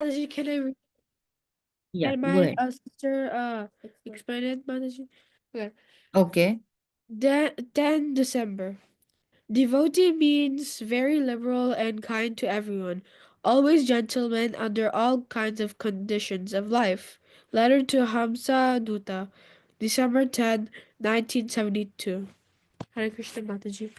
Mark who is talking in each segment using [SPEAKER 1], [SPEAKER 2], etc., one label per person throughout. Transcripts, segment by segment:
[SPEAKER 1] Mataji, can
[SPEAKER 2] Yeah,
[SPEAKER 1] can
[SPEAKER 2] go
[SPEAKER 1] my
[SPEAKER 2] ahead.
[SPEAKER 1] sister explain it, Mataji? Okay.
[SPEAKER 2] Okay.
[SPEAKER 1] 10 December. Devotee means very liberal and kind to everyone, always gentleman under all kinds of conditions of life. Letter to Hamsa Duta, December 10, 1972. Hare Krishna Mataji.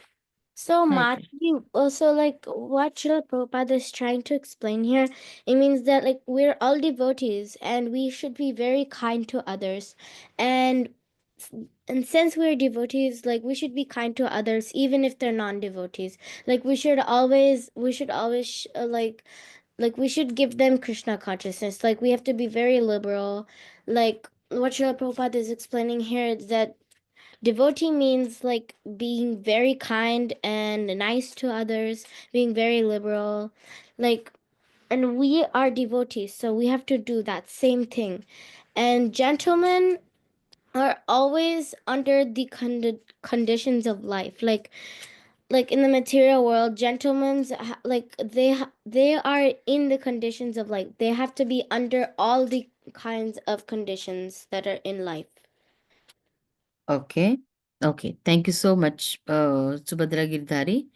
[SPEAKER 3] So
[SPEAKER 2] Hare Krishna.
[SPEAKER 3] Mataji, also like what Srila Prabhupada is trying to explain here, it means that like we're all devotees and we should be very kind to others, and and since we're devotees, like we should be kind to others even if they're non-devotees. Like we should always we should give them Krishna consciousness. Like we have to be very liberal. Like what Srila Prabhupada is explaining here is that devotee means like being very kind and nice to others, being very liberal. Like, and we are devotees, so we have to do that same thing. And gentlemen are always under the conditions of life. Like in the material world, they are in the conditions of life. They have to be under all the kinds of conditions that are in life.
[SPEAKER 2] Okay. Okay. Thank you so much, Subhadra Girdhari.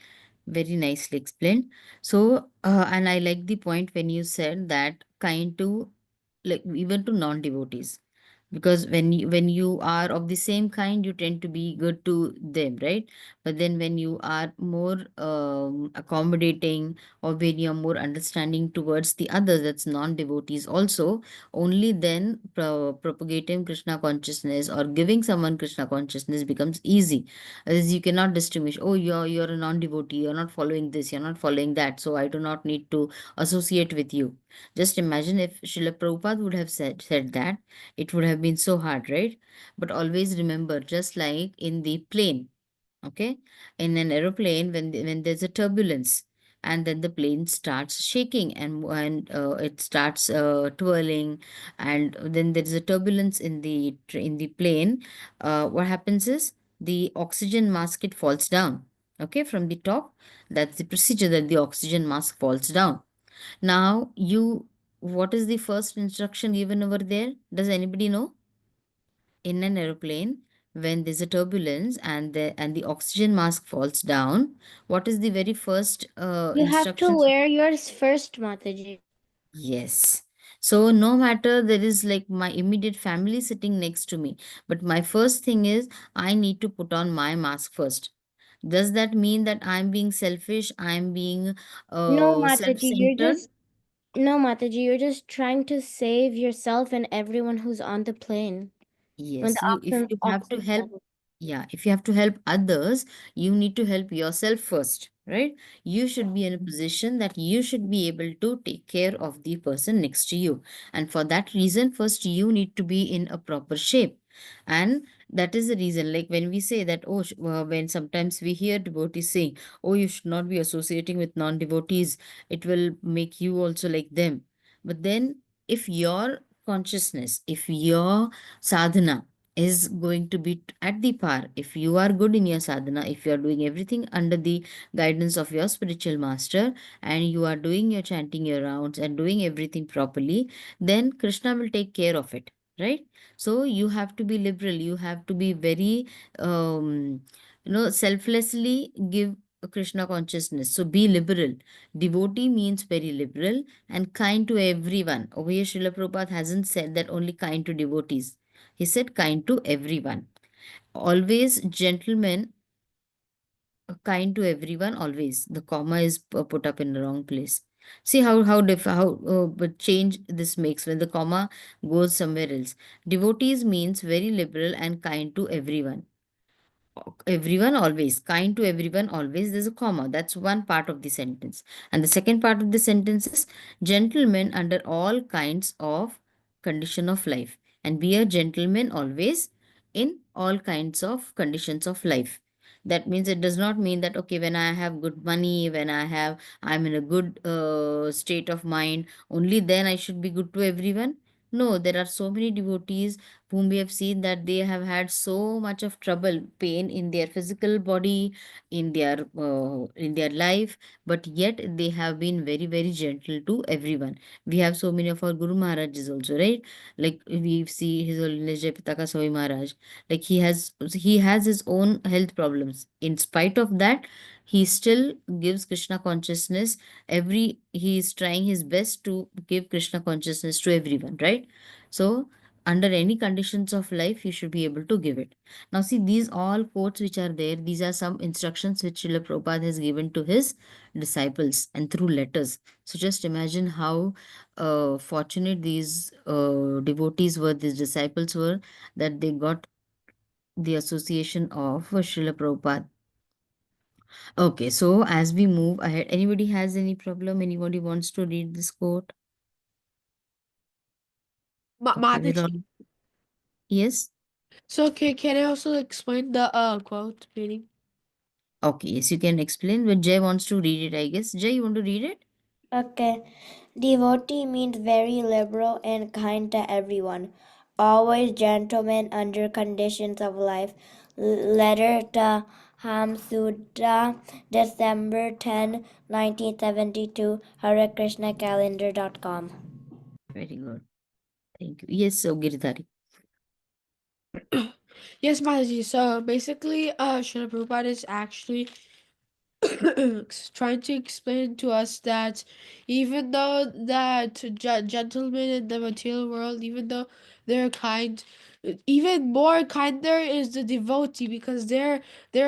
[SPEAKER 2] Very nicely explained. So, and I like the point when you said that kind to, like, even to non-devotees, because when you are of the same kind, you tend to be good to them, right? But then when you are more accommodating, or when you are more understanding towards the others, that's non-devotees also, only then propagating Krishna consciousness or giving someone Krishna consciousness becomes easy, as you cannot distinguish, oh, you're a non-devotee, you're not following this, you're not following that, so I do not need to associate with you. Just imagine if Srila Prabhupada would have said that, it would have been so hard, right? But always remember, just like in the plane, okay, in an aeroplane, when there's a turbulence, and then the plane starts shaking, and it starts twirling, and then there is a turbulence in the plane. What happens is the oxygen mask, it falls down, okay, from the top. That's the procedure, that the oxygen mask falls down. Now, what is the first instruction given over there? Does anybody know? In an aeroplane, when there's a turbulence and the oxygen mask falls down, what is the very first
[SPEAKER 3] You have to
[SPEAKER 2] instruction?
[SPEAKER 3] wear yours first, Mataji.
[SPEAKER 2] Yes. So no matter there is like my immediate family sitting next to me, but my first thing is I need to put on my mask first. Does that mean that I'm being selfish? I'm being
[SPEAKER 3] No, Mataji,
[SPEAKER 2] self-centered?
[SPEAKER 3] no, Mataji, you're just trying to save yourself and everyone who's on the plane when the
[SPEAKER 2] Yes, you if you have to
[SPEAKER 3] oxygen
[SPEAKER 2] help,
[SPEAKER 3] level.
[SPEAKER 2] yeah, if you have to help others, you need to help yourself first, right? You should be in a position that you should be able to take care of the person next to you. And for that reason, first you need to be in a proper shape. And that is the reason, like when we say that, oh, when sometimes we hear devotees saying, oh, you should not be associating with non-devotees, it will make you also like them. But then, if your consciousness, if your sadhana is going to be at the par, if you are good in your sadhana, if you are doing everything under the guidance of your spiritual master, and you are doing your chanting, your rounds, and doing everything properly, then Krishna will take care of it, right? So you have to be liberal, you have to be very selflessly give a Krishna consciousness. So be liberal. Devotee means very liberal and kind to everyone. Over here, Srila Prabhupada hasn't said that only kind to devotees. He said kind to everyone. Always gentlemen, kind to everyone. Always the comma is put up in the wrong place. See how but change this makes when the comma goes somewhere else. Devotees means very liberal and kind to everyone. Everyone always, kind to everyone always, there's a comma, that's one part of the sentence. And the second part of the sentence is gentlemen under all kinds of condition of life, and be a gentleman always in all kinds of conditions of life. That means it does not mean that, okay, when I have good money, when I'm in a good state of mind, only then I should be good to everyone. No, there are so many devotees whom we have seen that they have had so much of trouble, pain in their physical body, in their life, but yet they have been very, very gentle to everyone. We have so many of our Guru Maharajas also, right? Like we see His Holiness Jayapataka Swami Maharaj, like he has his own health problems. In spite of that, he still gives Krishna consciousness. He is trying his best to give Krishna consciousness to everyone, right? So under any conditions of life you should be able to give it. Now see, these all quotes which are there, these are some instructions which Srila Prabhupada has given to his disciples and through letters. So just imagine how fortunate these devotees were, these disciples were, that they got the association of Srila Prabhupada. Okay, so as we move ahead, anybody has any problem? Anybody wants to read this quote? Okay, we're
[SPEAKER 1] Mataji.
[SPEAKER 2] all. Yes.
[SPEAKER 1] So can I also explain the quote meaning?
[SPEAKER 2] Okay, yes, you can explain. But Jay wants to read it, I guess. Jay, you want to read it?
[SPEAKER 3] Okay. Devotee means very liberal and kind to everyone. Always gentleman under conditions of life. Letter to Hamsuda, December 10, 1972, HareKrishnaCalendar.com.
[SPEAKER 2] Very good. Thank you. Yes, so Giridhari.
[SPEAKER 1] Yes, Mataji. So basically, Srila Prabhupada is actually trying to explain to us that even though that gentlemen in the material world, even though they're kind, even more kinder is the devotee because they're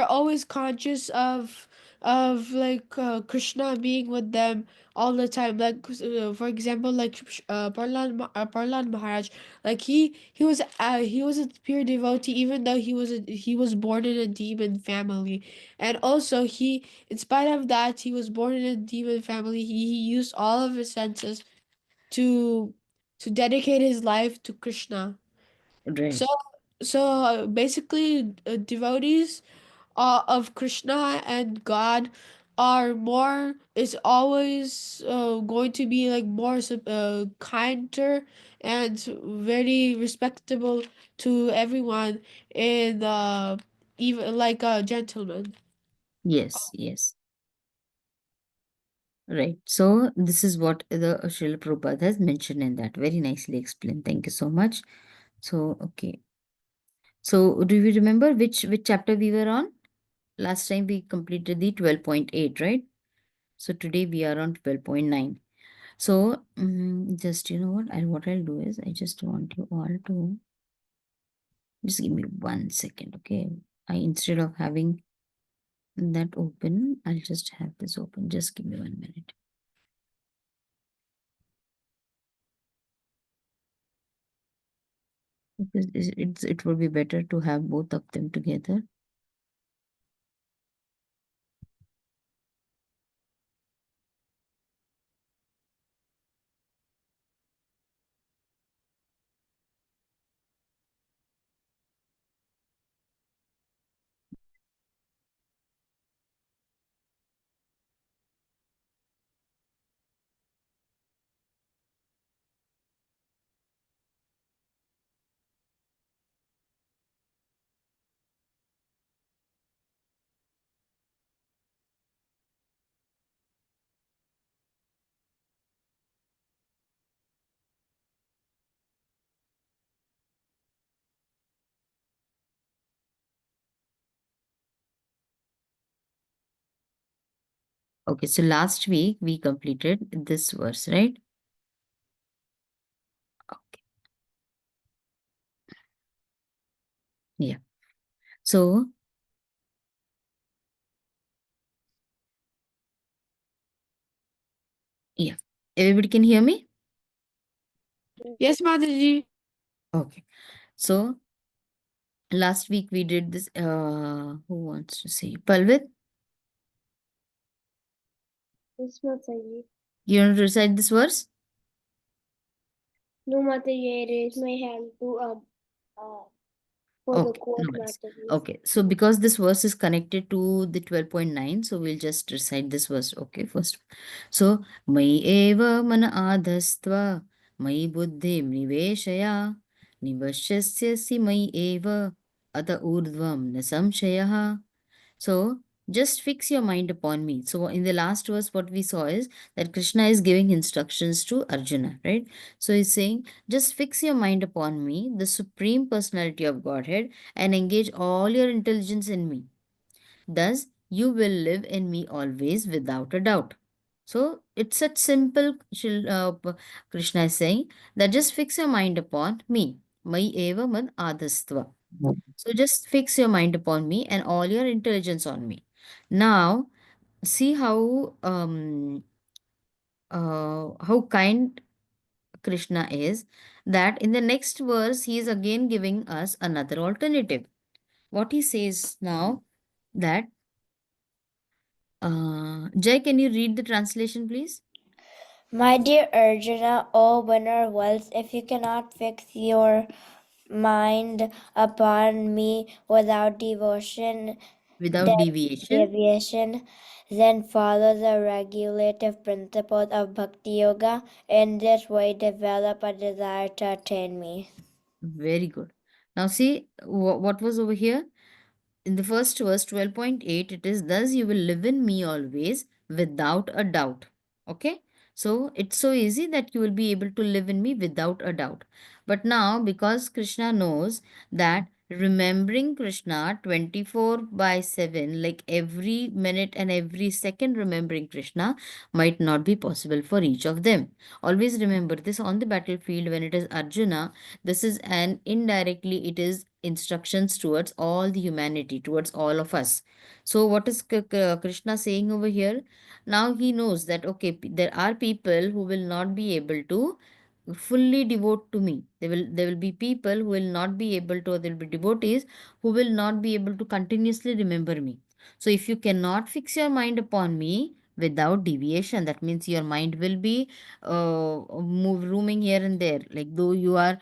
[SPEAKER 1] always conscious of like Krishna being with them all the time. Like for example, like Parlan Maharaj, like he was a pure devotee even though he was born in a demon family, and also he, in spite of that, he was born in a demon family. He used all of his senses to dedicate his life to Krishna.
[SPEAKER 2] Right.
[SPEAKER 1] So basically, devotees of Krishna and God are more is always going to be like more kinder and very respectable to everyone, and even like a gentleman.
[SPEAKER 2] Yes, yes. Right. So this is what the Srila Prabhupada has mentioned in that. Very nicely explained. Thank you so much. So okay. So do you remember which chapter we were on? Last time we completed the 12.8, right? So today we are on 12.9. So just you know what I'll do is I just want you all to just give me 1 second, okay? I instead of having that open, I'll just have this open. Just give me 1 minute. Because it would be better to have both of them together. Okay, so last week we completed this verse, right? Okay. Yeah. So yeah. Everybody can hear me?
[SPEAKER 1] Yes, Mataji.
[SPEAKER 2] Okay. So last week we did this. Who wants to say? Palvit,
[SPEAKER 3] Yes, Mataji.
[SPEAKER 2] you want to recite this verse?
[SPEAKER 3] No, Mataji, I raise my hand to for the
[SPEAKER 2] Okay,
[SPEAKER 3] quote,
[SPEAKER 2] no worries.
[SPEAKER 3] Mataji.
[SPEAKER 2] Okay, so because this verse is connected to the 12.9, so we'll just recite this verse. Okay, first. So, Mai eva mana adhastva मयि बुद्धिं निवेशय निवश्यस्यसि मयि एव अत ऊर्ध्वं न संशयः. So just fix your mind upon me. So in the last verse, what we saw is that Krishna is giving instructions to Arjuna, right? So he's saying, just fix your mind upon me, the supreme personality of Godhead, and engage all your intelligence in me. Thus, you will live in me always without a doubt. So it's such simple, Krishna is saying that just fix your mind upon me. Mai eva mad adhastva. So just fix your mind upon me and all your intelligence on me. Now, see how kind Krishna is, that in the next verse he is again giving us another alternative. What he says now, that Jay, can you read the translation, please?
[SPEAKER 3] My dear Arjuna, O winner wealth, if you cannot fix your mind upon me without devotion,
[SPEAKER 2] Without deviation.
[SPEAKER 3] deviation, then follow the regulative principles of Bhakti Yoga. In this way, develop a desire to attain me.
[SPEAKER 2] Very good. Now, see what was over here? In the first verse, 12.8, it is, thus you will live in me always without a doubt. Okay? So it's so easy that you will be able to live in me without a doubt. But now, because Krishna knows that remembering Krishna 24 by 7, like every minute and every second remembering Krishna, might not be possible for each of them. Always remember this, on the battlefield when it is Arjuna, this is an indirectly, it is instructions towards all the humanity, towards all of us. So what is Krishna saying over here? Now he knows that, okay, there are people who will not be able to fully devote to me. There will be people who will not be able to, there will be devotees who will not be able to continuously remember me. So if you cannot fix your mind upon me without deviation, that means your mind will be roaming here and there, like though you are,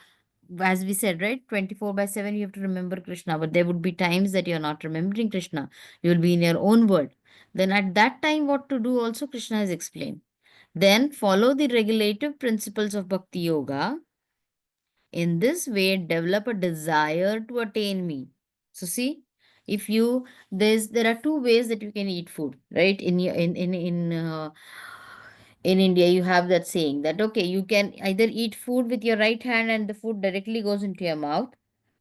[SPEAKER 2] as we said, right, 24 by 7 you have to remember Krishna, but there would be times that you're not remembering Krishna, you will be in your own world. Then at that time, what to do also Krishna has explained. Then follow the regulative principles of Bhakti Yoga. In this way, develop a desire to attain me. So see, if you, there are two ways that you can eat food, right? In India, you have that saying that, okay, you can either eat food with your right hand and the food directly goes into your mouth,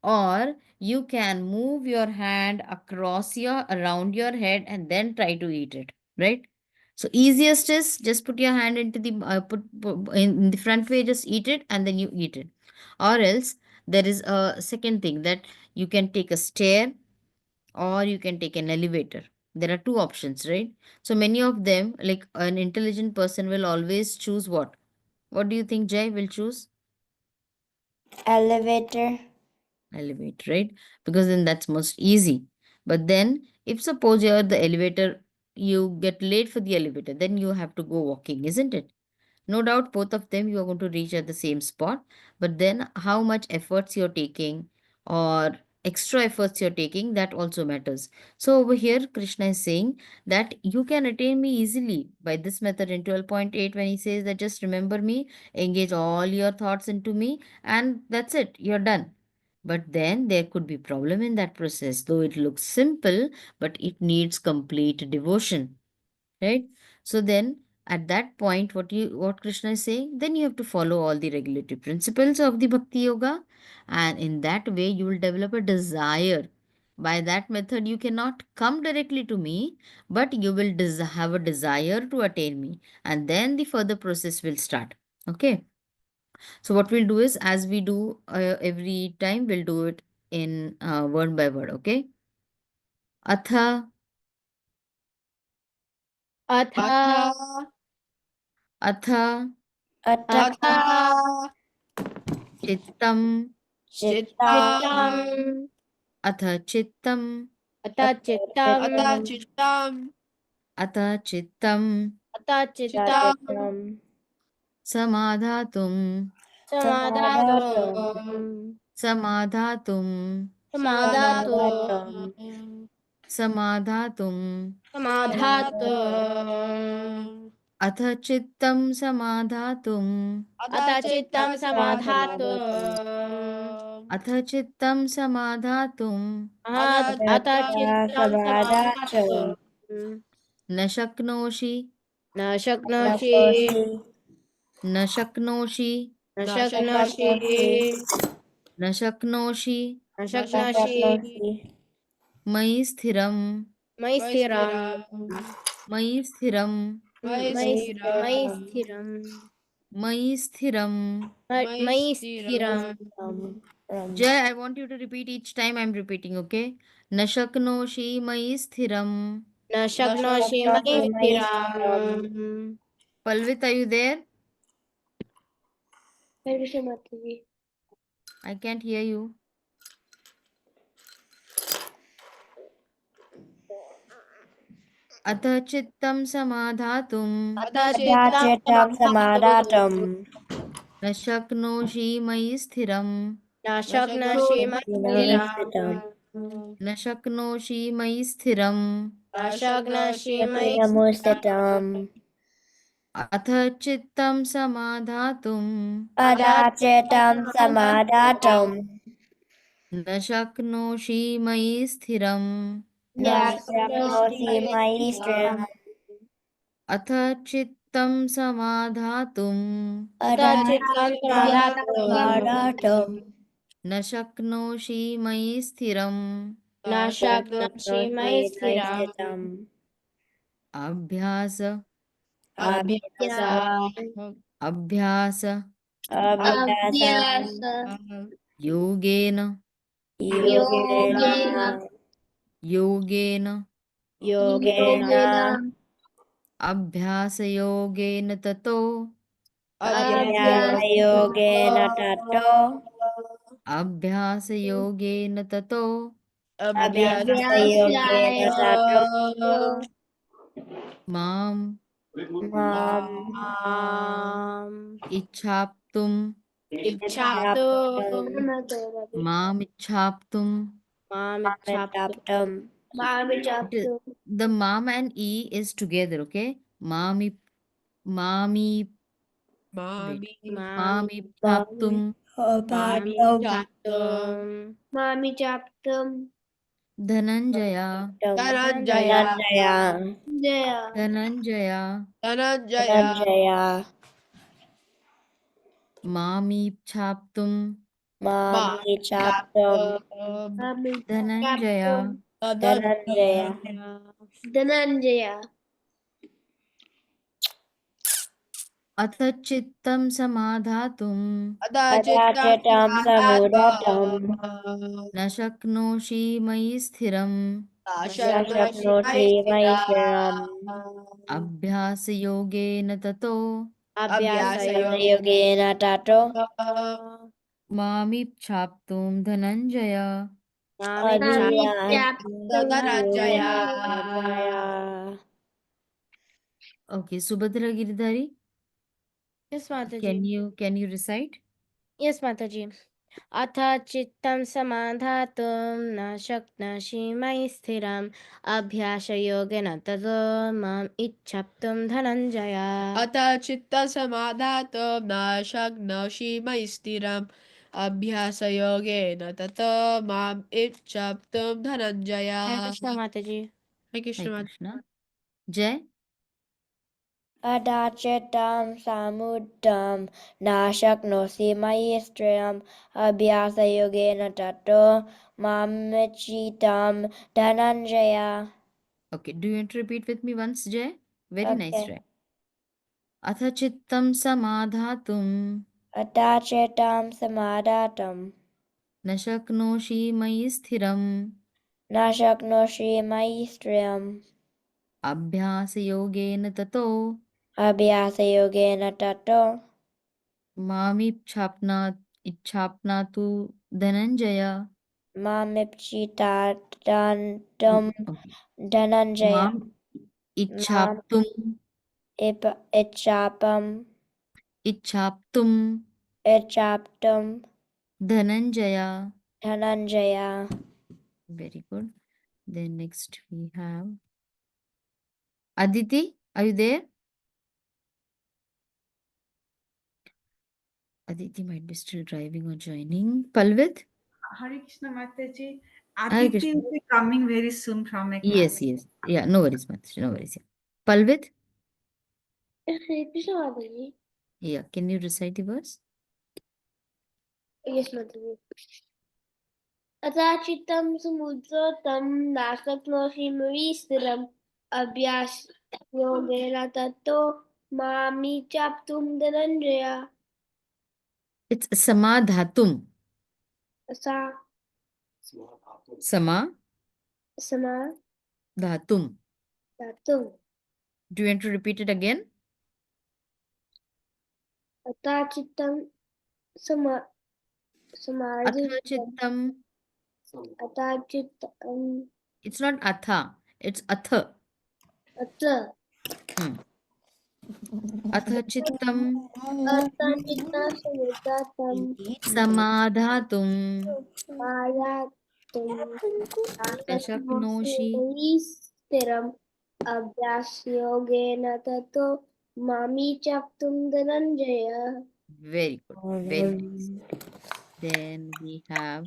[SPEAKER 2] or you can move your hand across your, around your head and then try to eat it, right? So easiest is just put your hand into the put in the front way, just eat it and then you eat it. Or else there is a second thing, that you can take a stair or you can take an elevator. There are two options, right? So many of them, like an intelligent person will always choose what? What do you think Jay will choose?
[SPEAKER 3] Elevator.
[SPEAKER 2] Elevator, right? Because then that's most easy. But then if suppose you're the elevator, you get late for the elevator, then you have to go walking, isn't it? No doubt, both of them you are going to reach at the same spot, but then how much efforts you're taking or extra efforts you're taking, that also matters. So over here, Krishna is saying that you can attain me easily by this method in 12.8, when he says that just remember me, engage all your thoughts into me, and that's it, you're done. But then there could be problem in that process, though it looks simple, but it needs complete devotion, right? So then at that point, what Krishna is saying, then you have to follow all the regulative principles of the Bhakti Yoga, and in that way you will develop a desire. By that method, you cannot come directly to me, but you will have a desire to attain me, and then the further process will start. Okay. So what we'll do is, as we do every time, we'll do it in word by word. Okay. Atha,
[SPEAKER 3] Atha.
[SPEAKER 1] Atha,
[SPEAKER 2] atha,
[SPEAKER 3] Atha.
[SPEAKER 1] atha,
[SPEAKER 2] chittam.
[SPEAKER 3] Chittam.
[SPEAKER 1] chittam,
[SPEAKER 2] अथ चित्तम्
[SPEAKER 3] Atha chittam.
[SPEAKER 1] atha chittam,
[SPEAKER 2] अथ चित्तम्
[SPEAKER 3] Atha
[SPEAKER 1] chittam,
[SPEAKER 3] chittam.
[SPEAKER 2] समाधातुम्
[SPEAKER 3] Samadhatum.
[SPEAKER 1] samadhatum,
[SPEAKER 2] समाधातुम्
[SPEAKER 3] Samadhatum.
[SPEAKER 1] samadhatum,
[SPEAKER 2] समाधातुम्
[SPEAKER 3] Samadhatum.
[SPEAKER 1] samadhatum,
[SPEAKER 2] अथ चित्तं समाधातुम्
[SPEAKER 3] अथ चित्तं
[SPEAKER 1] समाधातुम्
[SPEAKER 3] समाधातुम्
[SPEAKER 2] अथ चित्तं समाधातुम्
[SPEAKER 3] अथ चित्तं समाधातुम्
[SPEAKER 2] न शक्नोषि
[SPEAKER 3] न शक्नोषि
[SPEAKER 2] न शक्नोषि
[SPEAKER 3] न
[SPEAKER 1] न
[SPEAKER 3] शक्नोषि
[SPEAKER 1] शक्नोषि
[SPEAKER 2] न शक्नोषि
[SPEAKER 3] न
[SPEAKER 1] न
[SPEAKER 3] शक्नोषि
[SPEAKER 2] मयि स्थिरं
[SPEAKER 3] मयि
[SPEAKER 1] मयि
[SPEAKER 3] स्थिरं
[SPEAKER 1] स्थिरम्
[SPEAKER 2] मयि स्थिरं
[SPEAKER 1] मयि
[SPEAKER 3] मयि
[SPEAKER 1] स्थिरम्
[SPEAKER 3] स्थिरं
[SPEAKER 2] मयि स्थिरं
[SPEAKER 1] मयि
[SPEAKER 3] मयि स्थिरं
[SPEAKER 1] स्थिरम्
[SPEAKER 2] Jay, I want you to repeat each time I'm repeating, okay? न शक्नोषि मयि स्थिरं.
[SPEAKER 3] न
[SPEAKER 1] न
[SPEAKER 3] शक्नोषि मयि
[SPEAKER 1] शक्नोषि
[SPEAKER 3] स्थिरम्
[SPEAKER 2] Palvit, are you there?
[SPEAKER 3] Mataji.
[SPEAKER 2] I can't hear you. अथ चित्तं समाधातुं
[SPEAKER 3] अथ
[SPEAKER 1] अथ
[SPEAKER 3] चित्तं
[SPEAKER 1] चित्तं
[SPEAKER 3] समाधातुम्
[SPEAKER 2] न शक्नोषि मयि स्थिरं.
[SPEAKER 3] न
[SPEAKER 1] न
[SPEAKER 3] शक्नोषि मयि स्थिरम्
[SPEAKER 2] न शक्नोषि मयि स्थिरं.
[SPEAKER 3] न शक्नोषि मयि
[SPEAKER 1] शक्नोषि
[SPEAKER 2] अथ चित्तं समाधातुं
[SPEAKER 3] अथ चित्तं समाधातुम्
[SPEAKER 2] न शक्नोषि मयि स्थिरं.
[SPEAKER 3] न शक्नोषि मयि स्थिरम्
[SPEAKER 2] अथ चित्तं समाधातुं
[SPEAKER 3] अथ चित्तं समाधातुम्
[SPEAKER 2] न शक्नोषि मयि स्थिरम्.
[SPEAKER 3] न शक्नोषि मयि स्थिरम्
[SPEAKER 2] अभ्यास
[SPEAKER 3] अभ्यास
[SPEAKER 2] अभ्यास
[SPEAKER 3] अभ्यास
[SPEAKER 2] योगेन
[SPEAKER 3] योगेन
[SPEAKER 2] योगेन
[SPEAKER 3] योगेन
[SPEAKER 2] अभ्यासयोगेन ततो
[SPEAKER 3] अभ्यासयोगेन ततो
[SPEAKER 2] अभ्यासयोगेन ततो
[SPEAKER 3] अभ्यासयोगेन ततो
[SPEAKER 2] माम्
[SPEAKER 3] माम्
[SPEAKER 2] इच्छाप्तुम्
[SPEAKER 3] इच्छाप्तुम्
[SPEAKER 2] मामिच्छाप्तुम्.
[SPEAKER 3] मामिच्छाप्तुम्
[SPEAKER 2] The mam and e is together, okay? Mami, wait.
[SPEAKER 1] Mami,
[SPEAKER 2] Mamippaptum
[SPEAKER 3] मामिच्छाप्तुम्
[SPEAKER 2] Dhananjaya.
[SPEAKER 1] Dhananjaya,
[SPEAKER 3] Dhananjay
[SPEAKER 2] Dhananjaya.
[SPEAKER 1] Dhananjaya,
[SPEAKER 2] Mamippaptum
[SPEAKER 1] Mamichaptam,
[SPEAKER 2] Dhananjaya.
[SPEAKER 1] Dhananjaya,
[SPEAKER 2] अथ चित्तं समाधातुम्
[SPEAKER 1] Adachittam Samadhatam,
[SPEAKER 2] न शक्नोषि मयि स्थिरम्.
[SPEAKER 1] Ashaknoshi Maisthiram,
[SPEAKER 2] अभ्यासयोगेन ततो
[SPEAKER 1] Abhyasayoga,
[SPEAKER 3] ततो
[SPEAKER 2] मामिच्छाप्तुं Dhananjay.
[SPEAKER 1] Dhananjaya.
[SPEAKER 2] Okay, Subhadra Giridhari,
[SPEAKER 3] Yes, Mataji.
[SPEAKER 2] can you recite?
[SPEAKER 3] Yes, Mataji. अथ चित्तं समाधातुं न शक्नोषि मयि स्थिरम् अभ्यासयोगेन ततो माम् इच्छाप्तुं धनञ्जय
[SPEAKER 1] अथ चित्तसमाधातुं न शक्नोषि मयि स्थिरम् अभ्यासयोगेन तत माम् इच्छप्तुं धनञ्जय.
[SPEAKER 3] हरे कृष्ण माताजी
[SPEAKER 1] Hare
[SPEAKER 2] Hare
[SPEAKER 1] Krishna.
[SPEAKER 2] Krishna. Jai.
[SPEAKER 3] अदाचितं समुद्धं न शक्नोषि मयि स्थिरम् अभ्यासयोगेन ततो मामिच्छितं Dhananjay
[SPEAKER 2] Okay, do you want to repeat with me once, Jai? Very nice
[SPEAKER 3] Okay.
[SPEAKER 2] try. अथ चित्तं समाधातुं
[SPEAKER 3] अदाचितं समाधातुं
[SPEAKER 2] न शक्नोषि मयि स्थिरम्.
[SPEAKER 3] न शक्नोषि मयि स्थिरम्
[SPEAKER 2] अभ्यासयोगेन ततो
[SPEAKER 3] अभ्यासयोगेन ततो
[SPEAKER 2] इच्छाप्नातु धनञ्जय.
[SPEAKER 3] मामिच्छितं
[SPEAKER 2] Okay.
[SPEAKER 3] धनञ्जय
[SPEAKER 2] माम्
[SPEAKER 3] माम्
[SPEAKER 2] इच्छाप्तुम् इच्छाप्तुम्
[SPEAKER 3] इच्छाप्तुं
[SPEAKER 2] Dhananjay.
[SPEAKER 3] Dhananjay
[SPEAKER 2] Very good. Then next we have Aditi. Are you there? Aditi might be still driving or joining. Palvit?
[SPEAKER 4] Hare Krishna Mataji.
[SPEAKER 2] Hare
[SPEAKER 4] Aditi
[SPEAKER 2] Krishna.
[SPEAKER 4] will be coming very soon from a
[SPEAKER 2] Yes,
[SPEAKER 4] class.
[SPEAKER 2] yes. Yeah, no worries, Mataji. No worries. Yeah. Palvit?
[SPEAKER 3] Hare Krishna Mataji.
[SPEAKER 2] Yeah, can you recite the verse?
[SPEAKER 3] Yes, Mataji. अथाचित्तं समुद्रतं नाशक्नोषि मयि स्थिरम् अभ्यासयोगेन ततो मामि चाप्तुं Dhananjay
[SPEAKER 2] It's samadhatum.
[SPEAKER 3] सा
[SPEAKER 2] Samadhatum.
[SPEAKER 3] समाधातुं
[SPEAKER 2] Do you want to repeat it again?
[SPEAKER 3] अथाचित्तं some समाधितं
[SPEAKER 2] Athachittam.
[SPEAKER 3] अथाचित्तं
[SPEAKER 2] It's not atha. It's atha.
[SPEAKER 3] अत्र
[SPEAKER 2] Athachittam.
[SPEAKER 3] अथाचित्तं समुद्रतं
[SPEAKER 2] Samadhatum.
[SPEAKER 3] समाधातुं
[SPEAKER 2] Nashaknoshi.
[SPEAKER 3] स्थिरम् अभ्यासयोगेन ततो मामि चाप्तुं Dhananjay
[SPEAKER 2] Very good. Very nice. Then we have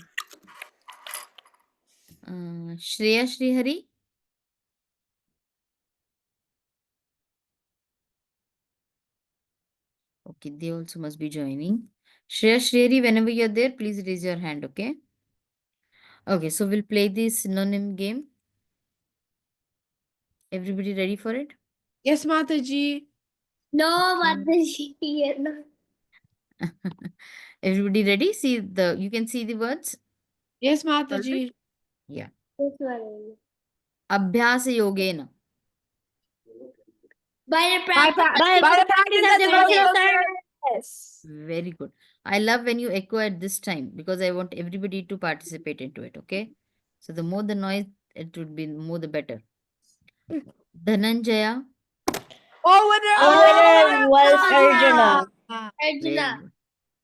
[SPEAKER 2] Shreya Shrihari. Okay, they also must be joining. Shreya Shrihari, whenever you're there, please raise your hand, okay? Okay, so we'll play this synonym game. Everybody ready for it?
[SPEAKER 1] Yes, Mataji.
[SPEAKER 3] No,
[SPEAKER 2] Okay.
[SPEAKER 3] Mataji. No.
[SPEAKER 2] Everybody ready? You can see the words?
[SPEAKER 1] Yes,
[SPEAKER 2] Alright?
[SPEAKER 1] Mataji.
[SPEAKER 2] Yeah.
[SPEAKER 3] This one.
[SPEAKER 2] Abhyasa yogena.
[SPEAKER 3] By the
[SPEAKER 1] By
[SPEAKER 3] practice of devotional service.
[SPEAKER 2] Very good. I love when you echo at this time because I want everybody to participate into it, okay? So the more the noise, it would be more the better. Dhananjaya.
[SPEAKER 3] Winner was
[SPEAKER 1] Arjuna.
[SPEAKER 2] Very
[SPEAKER 3] Arjuna.
[SPEAKER 2] good.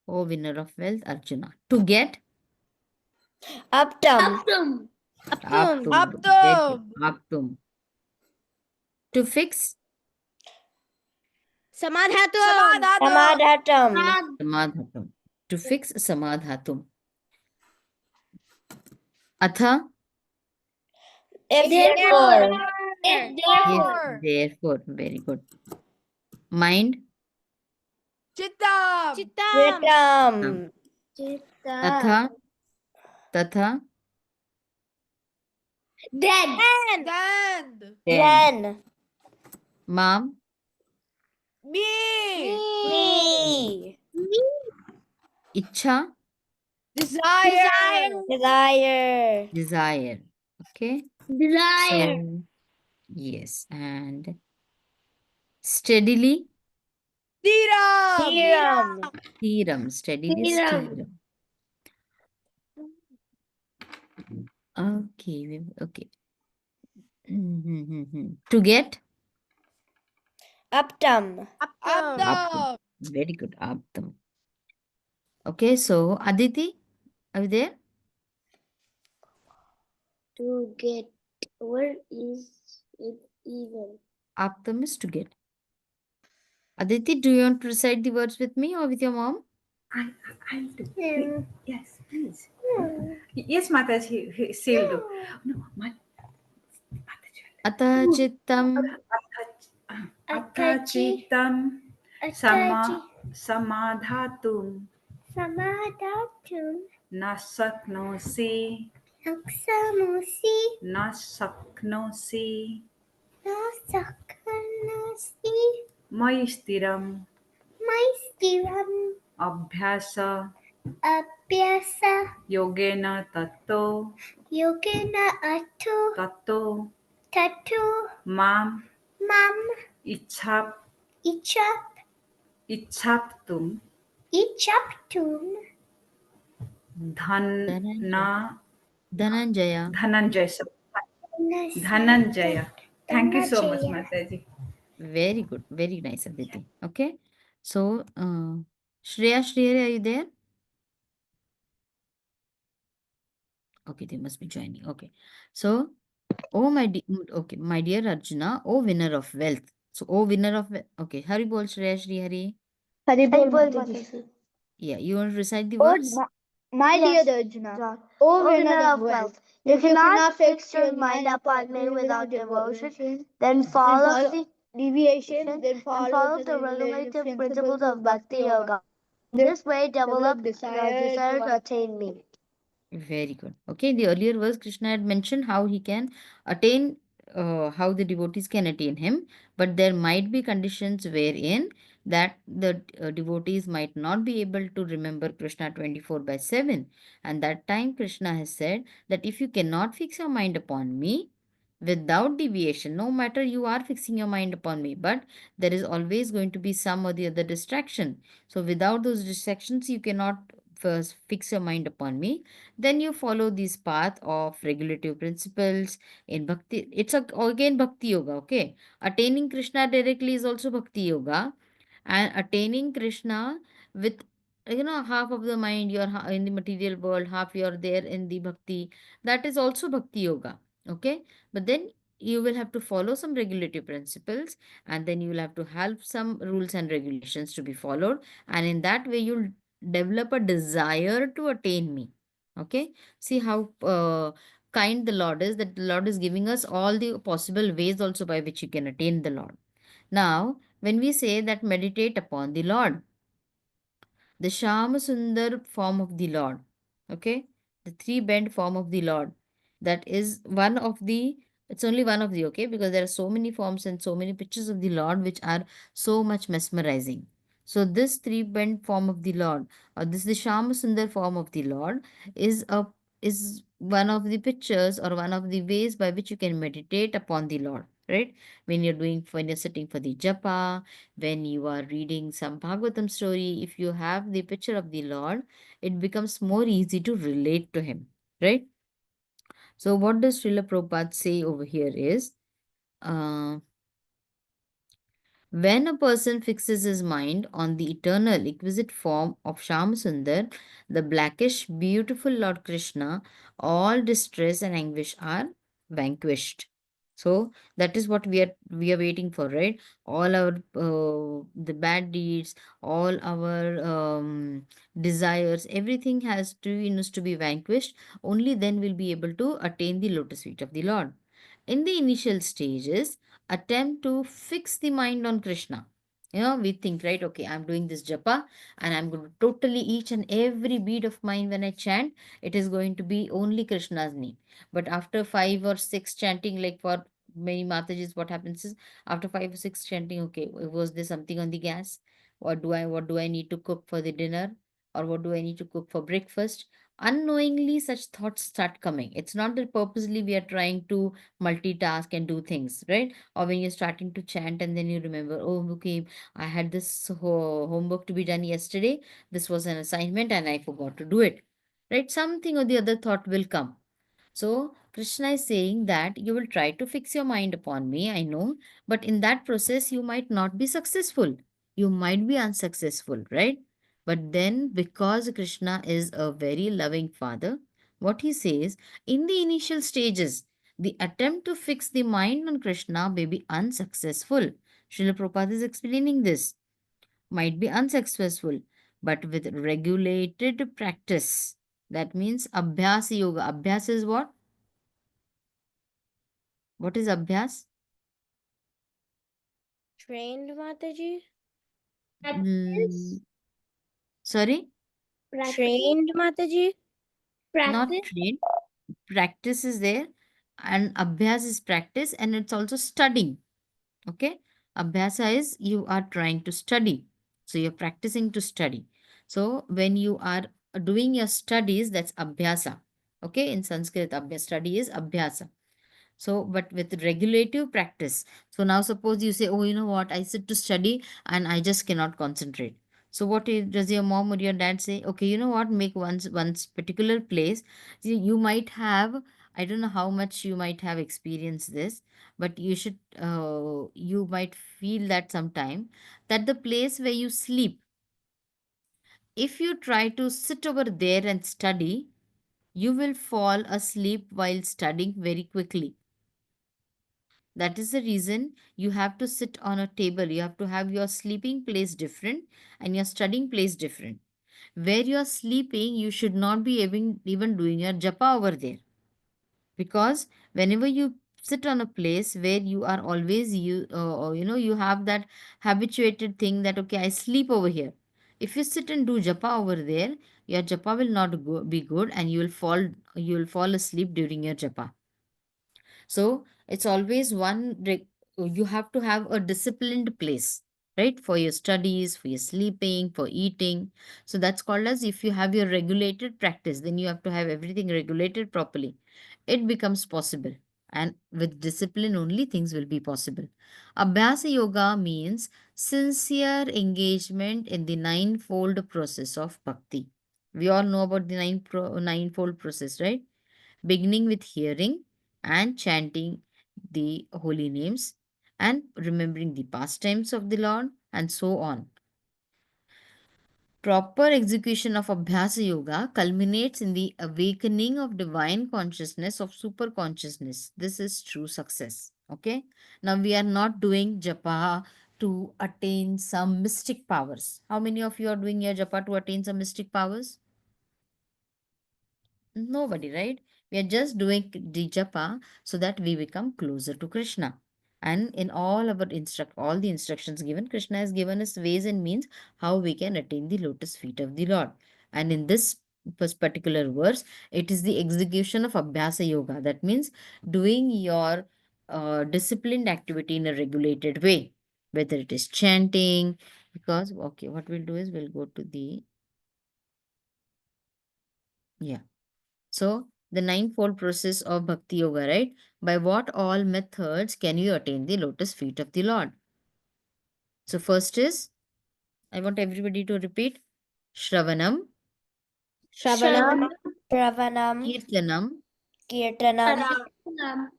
[SPEAKER 2] Oh, winner of wealth, Arjuna. To get?
[SPEAKER 3] Aptum.
[SPEAKER 2] Aptum. Very good.
[SPEAKER 1] Aptum.
[SPEAKER 2] Aptum. To fix?
[SPEAKER 3] Samadhatum.
[SPEAKER 2] Samadhatum. To fix samadhatum. Atha?
[SPEAKER 3] Therefore.
[SPEAKER 2] Yes, therefore. Very good. Mind?
[SPEAKER 1] Chittam.
[SPEAKER 2] Tam. Tatha? Tatha?
[SPEAKER 3] Then.
[SPEAKER 1] Then.
[SPEAKER 2] Mam?
[SPEAKER 1] Me.
[SPEAKER 2] Ichha?
[SPEAKER 1] Desire.
[SPEAKER 2] Desire. Okay.
[SPEAKER 3] Desire.
[SPEAKER 2] So, yes. And steadily?
[SPEAKER 1] Tiram.
[SPEAKER 2] Theorem. Steadily is
[SPEAKER 3] Theorem.
[SPEAKER 2] theorem. Okay. Okay. To get?
[SPEAKER 3] Aptum.
[SPEAKER 2] Aptum. Very good. Aptum. Okay. So, Aditi, are you there?
[SPEAKER 3] To get. Where is it even?
[SPEAKER 2] Aptum is to get. Aditi, do you want to recite the words with me or with your mom?
[SPEAKER 4] I'll do. Yes, please. Yes, Mataji, she will do. No,
[SPEAKER 2] Atha chittam
[SPEAKER 4] Athachitam samadhatum na saknosi na saknosi mai stiram abhyasa yogena tato mam ichhaptum dhanna
[SPEAKER 2] Dhananjaya.
[SPEAKER 4] Dhananjaya. Sir. Dhananjaya. Thank you so much, Mataji.
[SPEAKER 2] Very good. Very nice, Aditi. Okay. So, Shreya, are you there? Okay, they must be joining. Okay. So, oh okay, my dear Arjuna, oh winner of wealth. So, oh winner of wealth. Okay, Hari bol Shreya Shri Hari.
[SPEAKER 3] Haribol Mataji.
[SPEAKER 2] Yeah, you want to recite the
[SPEAKER 5] Oh,
[SPEAKER 2] verse?
[SPEAKER 5] my dear Arjuna, O winner of wealth, if you cannot fix your mind upon me without devotion, then follow the deviations, then follow the regulative principles of Bhakti Yoga. In this way, develop your desire to attain me.
[SPEAKER 2] Very good. Okay, the earlier verse Krishna had mentioned how he can attain, how the devotees can attain him, but there might be conditions wherein that the devotees might not be able to remember Krishna 24 by 7. And that time Krishna has said that if you cannot fix your mind upon me without deviation, no matter you are fixing your mind upon me, but there is always going to be some or the other distraction. So without those distractions, you cannot first fix your mind upon me, then you follow this path of regulative principles in bhakti. It's again bhakti yoga, okay? Attaining Krishna directly is also bhakti yoga, and attaining Krishna with, half of the mind you're in the material world, half you're there in the bhakti, that is also bhakti yoga, okay? But then you will have to follow some regulative principles, and then you will have to have some rules and regulations to be followed, and in that way you'll develop a desire to attain me. Okay, see how kind the Lord is, that the Lord is giving us all the possible ways also by which you can attain the Lord. Now, when we say that meditate upon the Lord, the Shama Sundar form of the Lord, okay, the three bend form of the Lord, that is one of the, it's only one of the, okay, because there are so many forms and so many pictures of the Lord which are so much mesmerizing. So this three bend form of the Lord, or this the Shama Sundar form of the Lord, is a, is one of the pictures or one of the ways by which you can meditate upon the Lord, right? When you're doing, when you're sitting for the japa, when you are reading some Bhagavatam story, if you have the picture of the Lord, it becomes more easy to relate to Him, right? So, what does Srila Prabhupada say over here is, uh, when a person fixes his mind on the eternal exquisite form of Shamsundar, the blackish, beautiful Lord Krishna, all distress and anguish are vanquished. So that is what we are waiting for, right? All our the bad deeds, all our desires, everything has to needs to be vanquished. Only then we'll be able to attain the lotus feet of the Lord. In the initial stages, attempt to fix the mind on Krishna. We think, right? Okay, I'm doing this japa and I'm going to totally each and every beat of mine when I chant, it is going to be only Krishna's name. But after five or six chanting, like for many Matajis, what happens is after five or six chanting, okay, was there something on the gas? What do I need to cook for the dinner? Or what do I need to cook for breakfast? Unknowingly, such thoughts start coming. It's not that purposely we are trying to multitask and do things, right? Or when you're starting to chant and then you remember, oh, okay, I had this homework to be done yesterday. This was an assignment and I forgot to do it, right? Something or the other thought will come. So, Krishna is saying that you will try to fix your mind upon me, I know, but in that process, you might not be successful. You might be unsuccessful, right? But then, because Krishna is a very loving father, what he says, in the initial stages, the attempt to fix the mind on Krishna may be unsuccessful. Srila Prabhupada is explaining this. Might be unsuccessful, but with regulated practice. That means Abhyas Yoga. Abhyas is what? What is Abhyas?
[SPEAKER 3] Trained Mataji?
[SPEAKER 2] Mm, sorry?
[SPEAKER 3] Trained Mataji?
[SPEAKER 2] Not train. Practice is there, and Abhyas is practice, and it's also studying. Okay? Abhyasa is you are trying to study. So you're practicing to study. So when you are doing your studies, that's Abhyasa. Okay? In Sanskrit, study is Abhyasa. So, but with regulative practice. So now suppose you say, oh, you know what, I sit to study and I just cannot concentrate. So does your mom or your dad say, okay, you know what, make one particular place. You might have, I don't know how much you might have experienced this, but you might feel that sometime, that the place where you sleep, if you try to sit over there and study, you will fall asleep while studying very quickly. That is the reason you have to sit on a table. You have to have your sleeping place different and your studying place different. Where you are sleeping, you should not be even doing your japa over there, because whenever you sit on a place where you are always you have that habituated thing that okay, I sleep over here. If you sit and do japa over there, your japa will not be good, and you will fall asleep during your japa. So it's always you have to have a disciplined place, right? For your studies, for your sleeping, for eating. So that's called as, if you have your regulated practice, then you have to have everything regulated properly. It becomes possible. And with discipline only, things will be possible. Abhyasa yoga means sincere engagement in the ninefold process of bhakti. We all know about the ninefold process, right? Beginning with hearing and chanting the holy names and remembering the pastimes of the Lord, and so on. Proper execution of Abhyasa Yoga culminates in the awakening of divine consciousness, of super consciousness. This is true success. Okay. Now we are not doing japa to attain some mystic powers. How many of you are doing your japa to attain some mystic powers? Nobody, right? We are just doing the japa so that we become closer to Krishna. And in all the instructions given, Krishna has given us ways and means how we can attain the lotus feet of the Lord. And in this particular verse, it is the execution of Abhyasa Yoga. That means doing your disciplined activity in a regulated way, whether it is chanting, because, okay, what we'll do is we'll go to the, yeah. So, the ninefold process of Bhakti Yoga, right? By what all methods can you attain the lotus feet of the Lord? So, first is, I want everybody to repeat Shravanam,
[SPEAKER 3] Shravanam, Shravanam,
[SPEAKER 2] Kirtanam,
[SPEAKER 3] Kirtanam,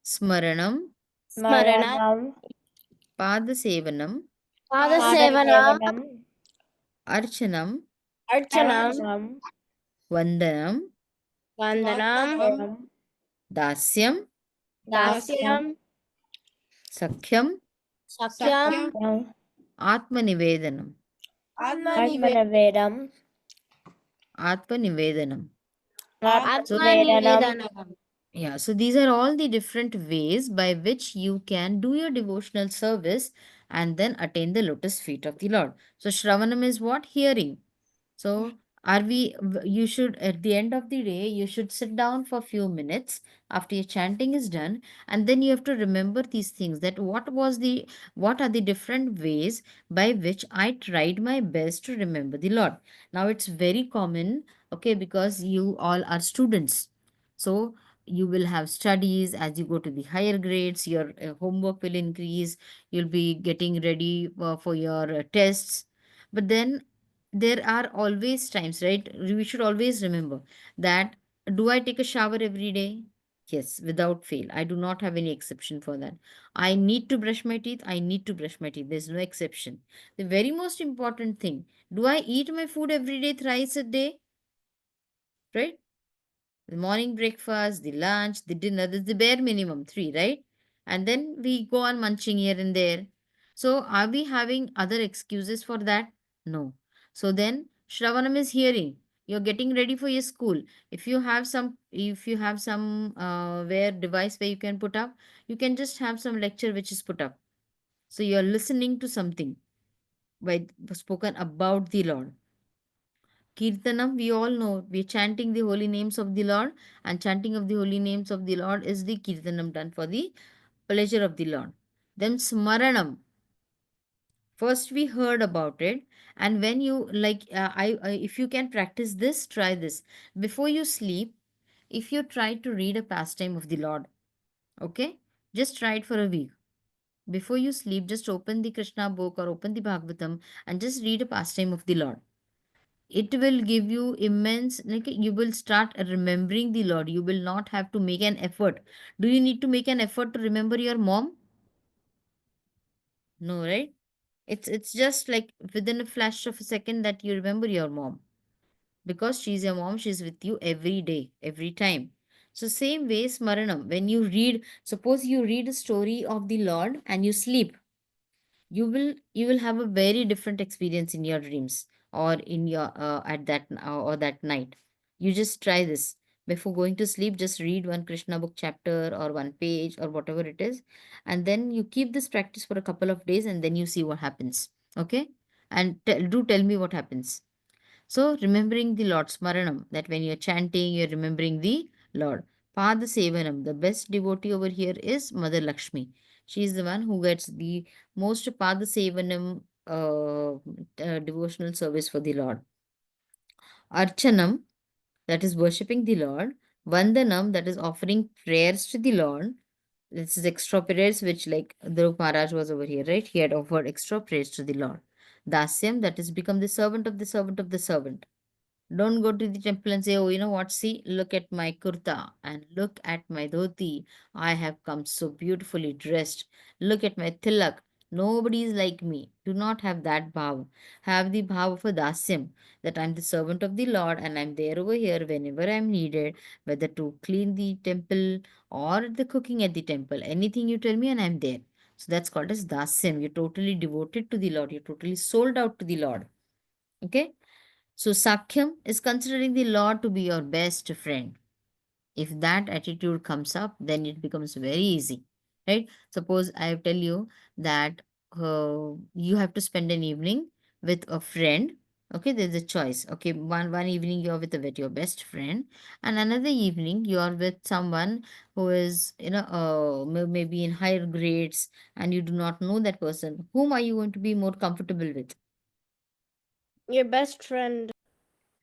[SPEAKER 2] Smaranam,
[SPEAKER 3] Smaranam,
[SPEAKER 2] Padasevanam,
[SPEAKER 3] Padasevanam,
[SPEAKER 2] Archanam,
[SPEAKER 3] Archanam,
[SPEAKER 2] Vandanam,
[SPEAKER 3] Vandanam,
[SPEAKER 2] Dasyam,
[SPEAKER 3] Dasyam,
[SPEAKER 2] Sakhyam,
[SPEAKER 3] Sakyam,
[SPEAKER 2] Atmanivedanam,
[SPEAKER 3] Atmanivedam,
[SPEAKER 2] Atmanivedanam. So,
[SPEAKER 3] Atmanivedanam.
[SPEAKER 2] yeah, so these are all the different ways by which you can do your devotional service and then attain the lotus feet of the Lord. So, Shravanam is what? Hearing. So, you should, at the end of the day, you should sit down for a few minutes after your chanting is done, and then you have to remember these things, that what are the different ways by which I tried my best to remember the Lord. Now, it's very common, okay, because you all are students. So, you will have studies as you go to the higher grades, your homework will increase, you'll be getting ready for your tests. But then there are always times, right? We should always remember that, do I take a shower every day? Yes, without fail. I do not have any exception for that. I need to brush my teeth. I need to brush my teeth. There's no exception. The very most important thing, do I eat my food every day, thrice a day? Right? The morning breakfast, the lunch, the dinner, that's the bare minimum, three, right? And then we go on munching here and there. So are we having other excuses for that? No. So then Shravanam is hearing. You're getting ready for your school. If you have some where device where you can put up, you can just have some lecture which is put up. So you're listening to something by spoken about the Lord. Kirtanam, we all know, we're chanting the holy names of the Lord, and chanting of the holy names of the Lord is the Kirtanam done for the pleasure of the Lord. Then Smaranam, first we heard about it, and when you if you can practice this, try this. Before you sleep, if you try to read a pastime of the Lord, okay, just try it for a week. Before you sleep, just open the Krishna book or open the Bhagavatam and just read a pastime of the Lord. It will give you immense, like you will start remembering the Lord. You will not have to make an effort. Do you need to make an effort to remember your mom? No, right? It's just like within a flash of a second that you remember your mom, because she's your mom. She's with you every day, every time. So same way Smaranam, when you read, suppose you read a story of the Lord and you sleep, you will have a very different experience in your dreams. or in your at that or that night. You just try this. Before going to sleep, just read one Krishna book chapter or one page or whatever it is, and then you keep this practice for a couple of days, and then you see what happens. Okay, and do tell me what happens. So, remembering the Lord, Smaranam, that when you're chanting, you're remembering the Lord. Pada Sevanam, the best devotee over here is Mother Lakshmi. She is the one who gets the most Pada Sevanam devotional service for the Lord. Archanam, that is worshipping the Lord. Vandanam, that is offering prayers to the Lord. This is extra prayers which, like Dhruv Maharaj was over here, right? He had offered extra prayers to the Lord. Dasyam, that is become the servant of the servant of the servant. Don't go to the temple and say, oh, you know what? See, look at my kurta and look at my dhoti. I have come so beautifully dressed. Look at my tilak. Nobody is like me. Do not have that bhav. Have the bhav of a dasyam, that I'm the servant of the Lord and I'm there over here whenever I'm needed, whether to clean the temple or the cooking at the temple. Anything you tell me and I'm there. So that's called as dasyam. You're totally devoted to the Lord. You're totally sold out to the Lord. Okay? So, Sakhyam is considering the Lord to be your best friend. If that attitude comes up, then it becomes very easy, right? Suppose I tell you that you have to spend an evening with a friend. Okay, there's a choice. Okay, one evening you're with your best friend, and another evening you're with someone who is, maybe in higher grades, and you do not know that person. Whom are you going to be more comfortable with?
[SPEAKER 3] Your best friend.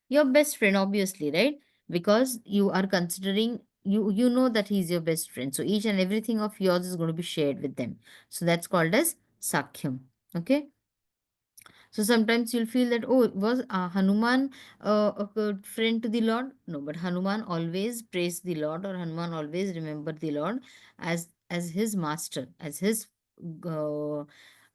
[SPEAKER 2] Your best friend, obviously, right? Because you are considering, you know that he's your best friend, so each and everything of yours is going to be shared with them. So that's called as Sakhyam. Okay, so sometimes you'll feel that, oh, was Hanuman a good friend to the Lord? No, but Hanuman always praised the Lord, or Hanuman always remembered the Lord as his master, as his uh,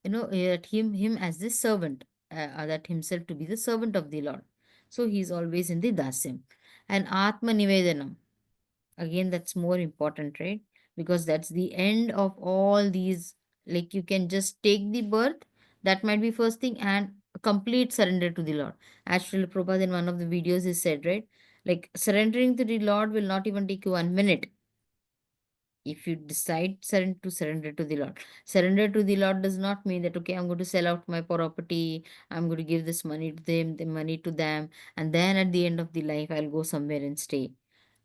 [SPEAKER 2] him as the servant, that himself to be the servant of the Lord. So he is always in the dasyam. And Atma Nivedanam, again, that's more important, right? Because that's the end of all these. Like, you can just take the birth, that might be first thing, and complete surrender to the Lord. As Srila Prabhupada in one of the videos he said, right? Like, surrendering to the Lord will not even take you 1 minute if you decide surrender to the Lord. Surrender to the Lord does not mean that, okay, I'm going to sell out my property, I'm going to give this money to them, the money to them, and then at the end of the life I'll go somewhere and stay.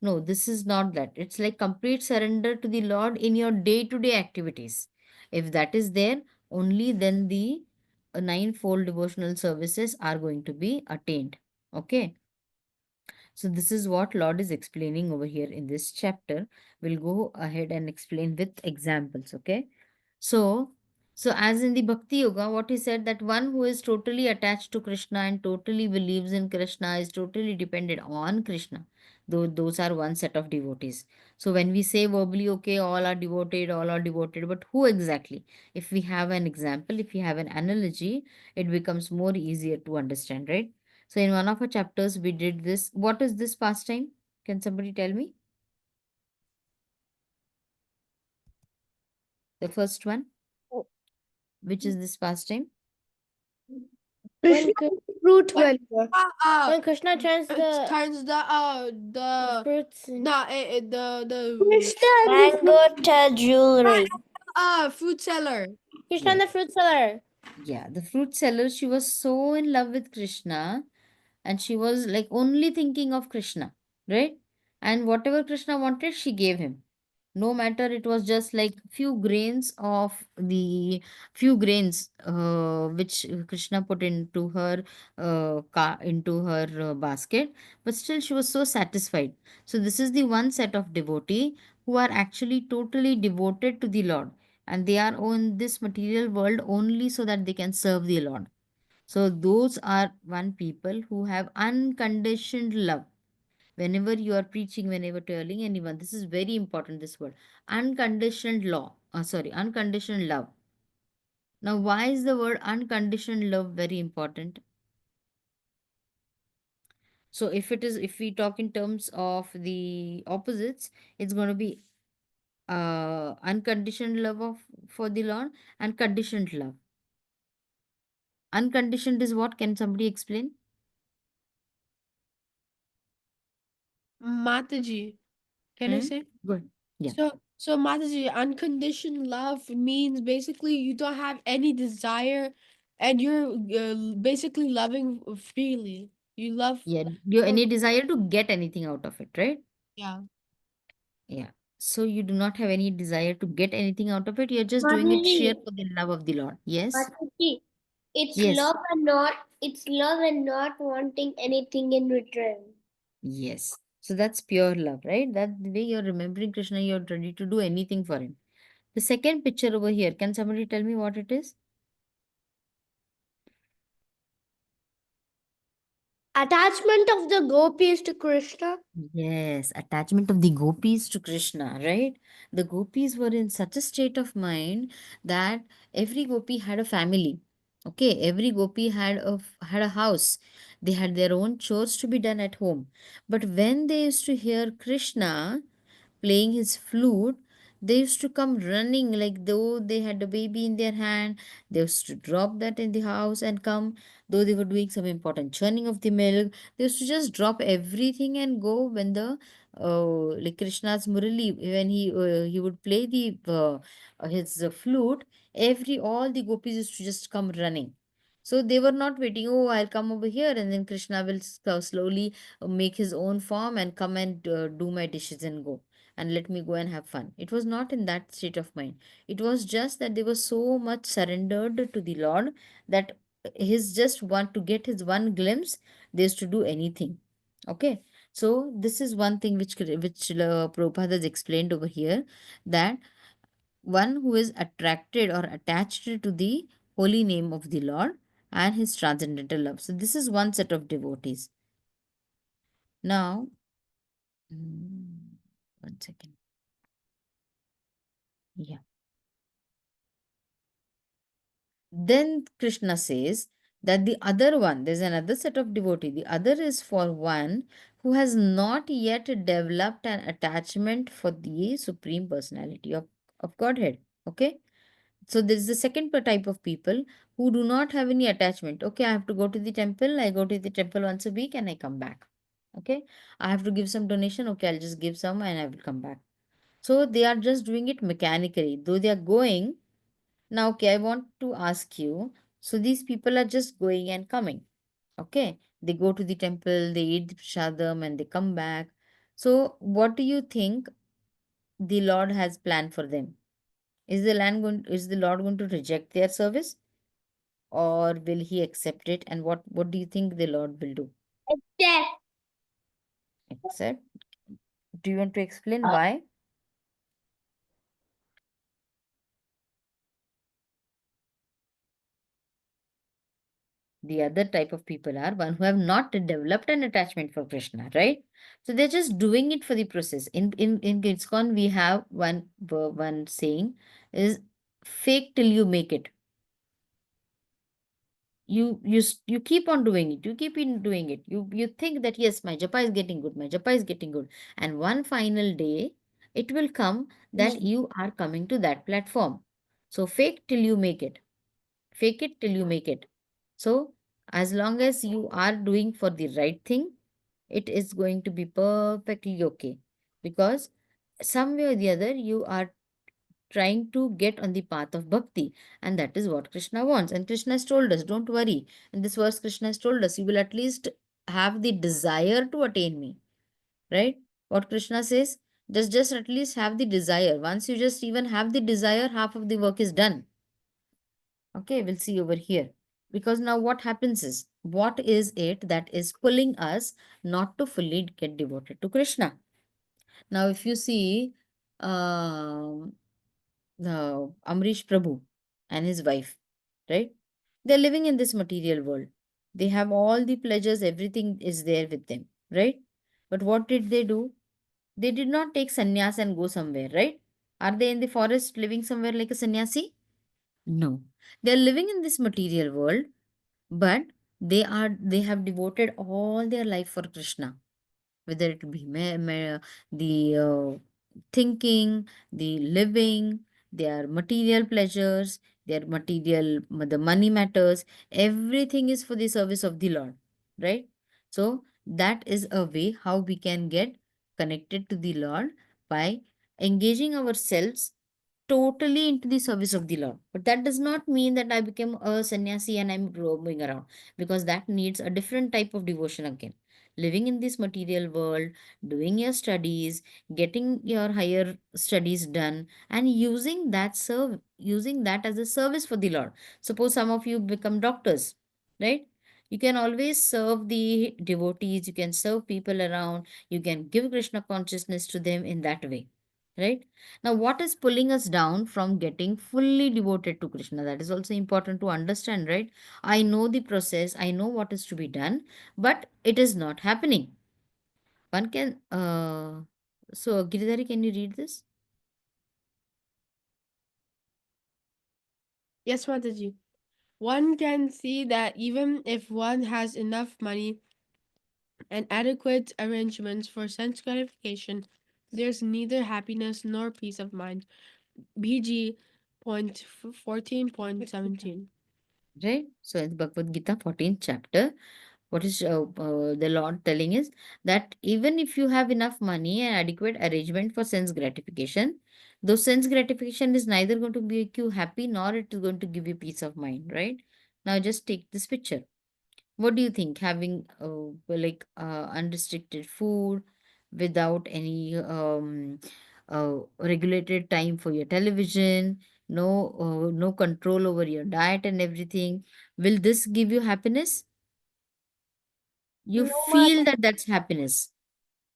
[SPEAKER 2] No, this is not that. It's like complete surrender to the Lord in your day-to-day activities. If that is there, only then the ninefold devotional services are going to be attained. Okay. So this is what Lord is explaining over here in this chapter. We'll go ahead and explain with examples, okay? So, so as in the Bhakti Yoga, what he said, that one who is totally attached to Krishna and totally believes in Krishna is totally dependent on Krishna. Though those are one set of devotees. So when we say verbally, okay, all are devoted, but who exactly? If we have an example, if we have an analogy, it becomes more easier to understand, right? So in one of our chapters, we did this. What is this pastime? Can somebody tell me? The first one, which is this pastime?
[SPEAKER 5] Krishna fruit
[SPEAKER 1] When
[SPEAKER 5] vendor.
[SPEAKER 3] When Krishna turns
[SPEAKER 1] it
[SPEAKER 3] the
[SPEAKER 1] turns the
[SPEAKER 3] fruits in
[SPEAKER 1] no the
[SPEAKER 5] Krishna
[SPEAKER 3] mango to jewelry.
[SPEAKER 1] fruit seller.
[SPEAKER 3] Krishna
[SPEAKER 2] Yes.
[SPEAKER 3] the fruit seller.
[SPEAKER 2] Yeah, the fruit seller, she was so in love with Krishna, and she was like only thinking of Krishna, right? And whatever Krishna wanted, she gave him. No matter, it was just like few grains which Krishna put into her basket, but still she was so satisfied. So this is the one set of devotee who are actually totally devoted to the Lord, and they are on this material world only so that they can serve the Lord. So those are one people who have unconditioned love. Whenever you are preaching, whenever telling anyone, this is very important, this word. Unconditioned love. Now, why is the word unconditioned love very important? So if we talk in terms of the opposites, it's going to be unconditioned love for the Lord and conditioned love. Unconditioned is what? Can somebody explain?
[SPEAKER 1] Mataji, can I
[SPEAKER 2] Hmm?
[SPEAKER 1] say?
[SPEAKER 2] Good. Yeah.
[SPEAKER 1] So Mataji, unconditioned love means basically you don't have any desire, and you're basically loving freely. You love
[SPEAKER 2] Yeah. You
[SPEAKER 1] for
[SPEAKER 2] any desire to get anything out of it, right?
[SPEAKER 1] yeah.
[SPEAKER 2] Yeah. So you do not have any desire to get anything out of it. You're just doing it sheer
[SPEAKER 3] Mataji,
[SPEAKER 2] for the love of the Lord. Yes.
[SPEAKER 3] Mataji, it's
[SPEAKER 2] Yes.
[SPEAKER 3] love and not wanting anything in return.
[SPEAKER 2] Yes. So that's pure love, right? That the way you're remembering Krishna, you're ready to do anything for him. The second picture over here, can somebody tell me what it is?
[SPEAKER 5] Attachment of the gopis to Krishna.
[SPEAKER 2] Yes, attachment of the gopis to Krishna, right? The gopis were in such a state of mind that every gopi had a family. Okay, every gopi had a house. They had their own chores to be done at home. But when they used to hear Krishna playing his flute, they used to come running like though they had a baby in their hand. They used to drop that in the house and come, though they were doing some important churning of the milk. They used to just drop everything and go when the like Krishna's Murali, when he would play the his flute, every all the gopis used to just come running. So they were not waiting. Oh, I'll come over here, and then Krishna will slowly make his own form and come and do my dishes and go and let me go and have fun. It was not in that state of mind. It was just that they were so much surrendered to the Lord that his just want to get his one glimpse, they used to do anything. Okay. So this is one thing which Prabhupada has explained over here, that one who is attracted or attached to the holy name of the Lord and his transcendental love. So this is one set of devotees. Now, mm, one second. Yeah. Then Krishna says that the other one, there's another set of devotee. The other is for one who has not yet developed an attachment for the Supreme Personality of Godhead. Okay. So there is the second type of people who do not have any attachment. Okay, I have to go to the temple. I go to the temple once a week and I come back. Okay. I have to give some donation. Okay, I'll just give some and I will come back. So they are just doing it mechanically. Though they are going, now, okay, I want to ask you. So these people are just going and coming. Okay. They go to the temple, they eat the prasadam, and they come back. So, what do you think the Lord has planned for them? Is the Lord going to reject their service, or will he accept it? And what do you think the Lord will do?
[SPEAKER 3] Accept.
[SPEAKER 2] Accept? Do you want to explain why? The other type of people are one who have not developed an attachment for Krishna, right? So they're just doing it for the process. In ISKCON, we have one saying is fake till you make it. You keep on doing it. You keep in doing it. You think that yes, my japa is getting good. My japa is getting good, and one final day, it will come that you are coming to that platform. So fake till you make it. Fake it till you make it. So, as long as you are doing for the right thing, it is going to be perfectly okay. Because some way or the other, you are trying to get on the path of bhakti. And that is what Krishna wants. And Krishna has told us, don't worry. In this verse, Krishna has told us, you will at least have the desire to attain me. Right? What Krishna says, just at least have the desire. Once you just even have the desire, half of the work is done. Okay, we'll see over here. Because now what happens is, what is it that is pulling us not to fully get devoted to Krishna? Now, if you see the Amrish Prabhu and his wife, right? They're living in this material world. They have all the pleasures, everything is there with them, right? But what did they do? They did not take sannyas and go somewhere, right? Are they in the forest living somewhere like a sannyasi? No. They're living in this material world, but they have devoted all their life for Krishna, whether it be the thinking, the living, their material pleasures, their material the money matters, everything is for the service of the Lord, right? So that is a way how we can get connected to the Lord by engaging ourselves totally into the service of the Lord. But that does not mean that I became a sannyasi and I'm roaming around, because that needs a different type of devotion again. Living in this material world, doing your studies, getting your higher studies done, and using that as a service for the Lord. Suppose some of you become doctors, right? You can always serve the devotees, you can serve people around, you can give Krishna consciousness to them in that way, right? Now, what is pulling us down from getting fully devoted to Krishna? That is also important to understand, right? I know the process, I know what is to be done, but it is not happening. One can, so Giridhari, can you read this?
[SPEAKER 1] Yes, Mataji. One can see that even if one has enough money and adequate arrangements for sense gratification, there's neither happiness nor peace of mind. BG point 14.17.
[SPEAKER 2] Right? So, in Bhagavad Gita, 14th chapter, what is the Lord telling is that even if you have enough money and adequate arrangement for sense gratification, those sense gratification is neither going to make you happy nor it is going to give you peace of mind, right? Now, just take this picture. What do you think? Having unrestricted food without any regulated time for your television, no control over your diet and everything. Will this give you happiness? You
[SPEAKER 3] No,
[SPEAKER 2] feel
[SPEAKER 3] Mata.
[SPEAKER 2] that that's happiness,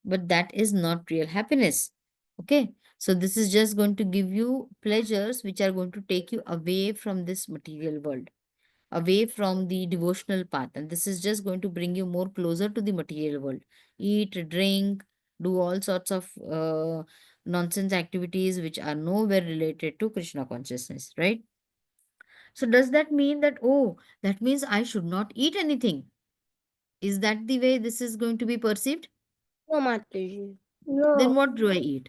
[SPEAKER 2] but that is not real happiness. Okay, so this is just going to give you pleasures which are going to take you away from this material world, away from the devotional path, and this is just going to bring you more closer to the material world. Eat, drink, do all sorts of nonsense activities which are nowhere related to Krishna consciousness, right? So does that mean that, oh, that means I should not eat anything? Is that the way this is going to be perceived?
[SPEAKER 3] No, Mataji.
[SPEAKER 2] Then
[SPEAKER 5] No.
[SPEAKER 2] what do I eat?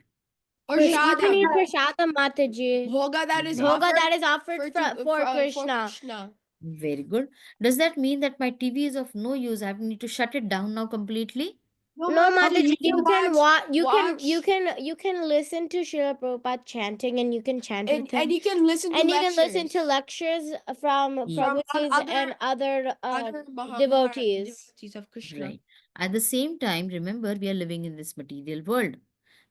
[SPEAKER 1] Or
[SPEAKER 3] You can eat
[SPEAKER 1] Shadam.
[SPEAKER 3] prasada, Mataji.
[SPEAKER 1] Bhoga that is
[SPEAKER 2] Very,
[SPEAKER 3] Bhoga
[SPEAKER 1] offered
[SPEAKER 3] that is offered for
[SPEAKER 1] for
[SPEAKER 3] Krishna.
[SPEAKER 1] Krishna.
[SPEAKER 2] very good. Does that mean that my TV is of no use? I need to shut it down now completely?
[SPEAKER 4] No,
[SPEAKER 3] No,
[SPEAKER 4] Mataji.
[SPEAKER 1] No,
[SPEAKER 3] Mataji,
[SPEAKER 1] you can watch watch
[SPEAKER 3] you can listen to Srila Prabhupada chanting, and you can chant with
[SPEAKER 1] and
[SPEAKER 3] him,
[SPEAKER 1] you can listen to
[SPEAKER 3] and you can listen to
[SPEAKER 1] lectures
[SPEAKER 3] lectures from
[SPEAKER 2] Yeah.
[SPEAKER 1] from
[SPEAKER 3] Prabhutis and other
[SPEAKER 1] other
[SPEAKER 3] devotees.
[SPEAKER 1] devotees of Krishna.
[SPEAKER 2] Right. At the same time, remember, we are living in this material world.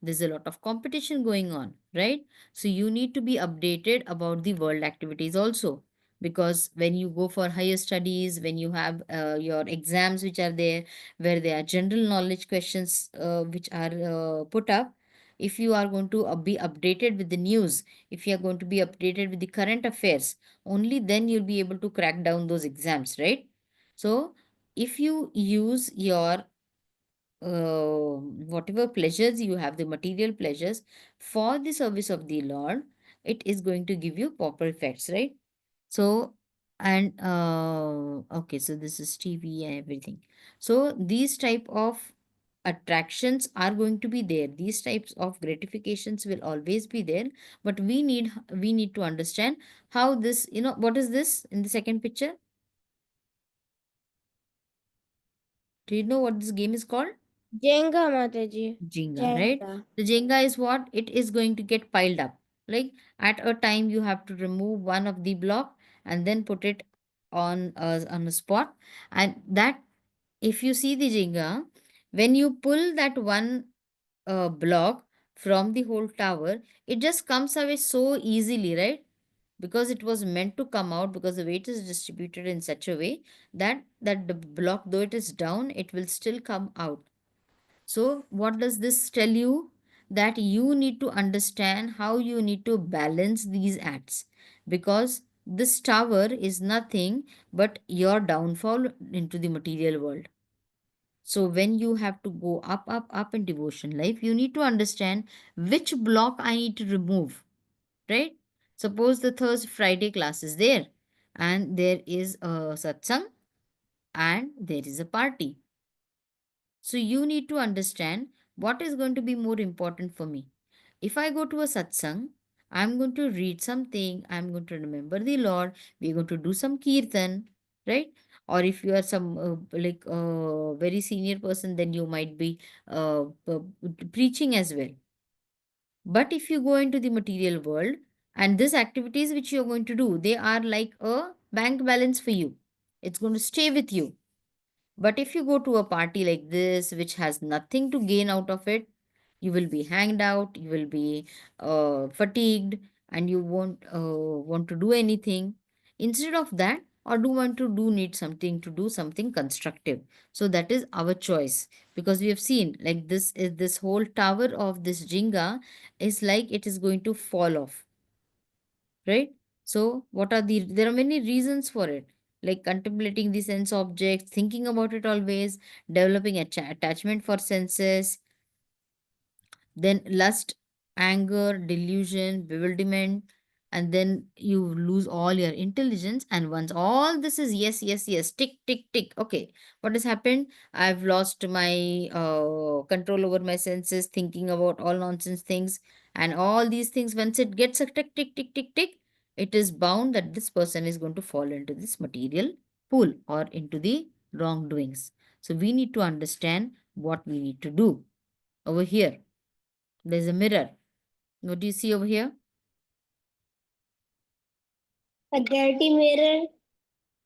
[SPEAKER 2] There's a lot of competition going on, right? So you need to be updated about the world activities also. Because when you go for higher studies, when you have your exams which are there, where there are general knowledge questions which are put up, if you are going to be updated with the news, if you are going to be updated with the current affairs, only then you'll be able to crack down those exams, right? So if you use your whatever pleasures you have, the material pleasures, for the service of the Lord, it is going to give you proper effects, right? So, and okay, so this is TV and everything. So these type of attractions are going to be there. These types of gratifications will always be there, but we need to understand how this, what is this in the second picture? Do you know what this game is called?
[SPEAKER 3] Jenga, Mataji.
[SPEAKER 2] Jenga, right?
[SPEAKER 3] Jenga.
[SPEAKER 2] The Jenga is what? It is going to get piled up. Like at a time, you have to remove one of the block and then put it on a spot. And that, if you see the Jenga, when you pull that one block from the whole tower, it just comes away so easily, right? Because it was meant to come out, because the weight is distributed in such a way that the block, though it is down, it will still come out. So, what does this tell you? That you need to understand how you need to balance these acts, because this tower is nothing but your downfall into the material world. So, when you have to go up, up, up in devotion life, you need to understand which block I need to remove, right? Suppose the Thursday, Friday class is there, and there is a satsang, and there is a party. So you need to understand what is going to be more important for me. If I go to a satsang, I'm going to read something, I'm going to remember the Lord, we're going to do some kirtan, right? or if you are some very senior person, then you might be preaching as well. But if you go into the material world, and these activities which you're going to do, they are like a bank balance for you. It's going to stay with you. But if you go to a party like this, which has nothing to gain out of it, you will be hanged out, you will be fatigued, and you won't want to do anything. Instead of that, or do want to do need something to do something constructive. So that is our choice, because we have seen like this whole tower of this Jenga is like it is going to fall off, right? So what are there are many reasons for it, like contemplating the sense objects, thinking about it always, developing a attachment for senses, then lust, anger, delusion, bewilderment, and then you lose all your intelligence. And once all this is yes, yes, yes, tick, tick, tick, okay, what has happened? I've lost my control over my senses, thinking about all nonsense things, and all these things. Once it gets a tick, tick, tick, tick, tick, it is bound that this person is going to fall into this material pool or into the wrongdoings. So we need to understand what we need to do over here. There's a mirror. What do you see over here?
[SPEAKER 3] A dirty mirror.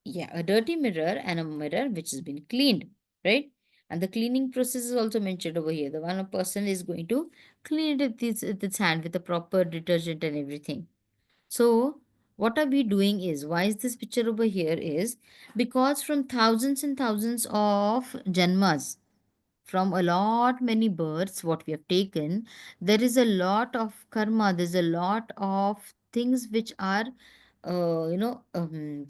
[SPEAKER 2] Yeah, a dirty mirror and a mirror which has been cleaned, right? And the cleaning process is also mentioned over here. The one person is going to clean it with its hand with a proper detergent and everything. So, what are we doing is, why is this picture over here is because from thousands and thousands of janmas, from a lot many births what we have taken, there is a lot of karma, there's a lot of things which are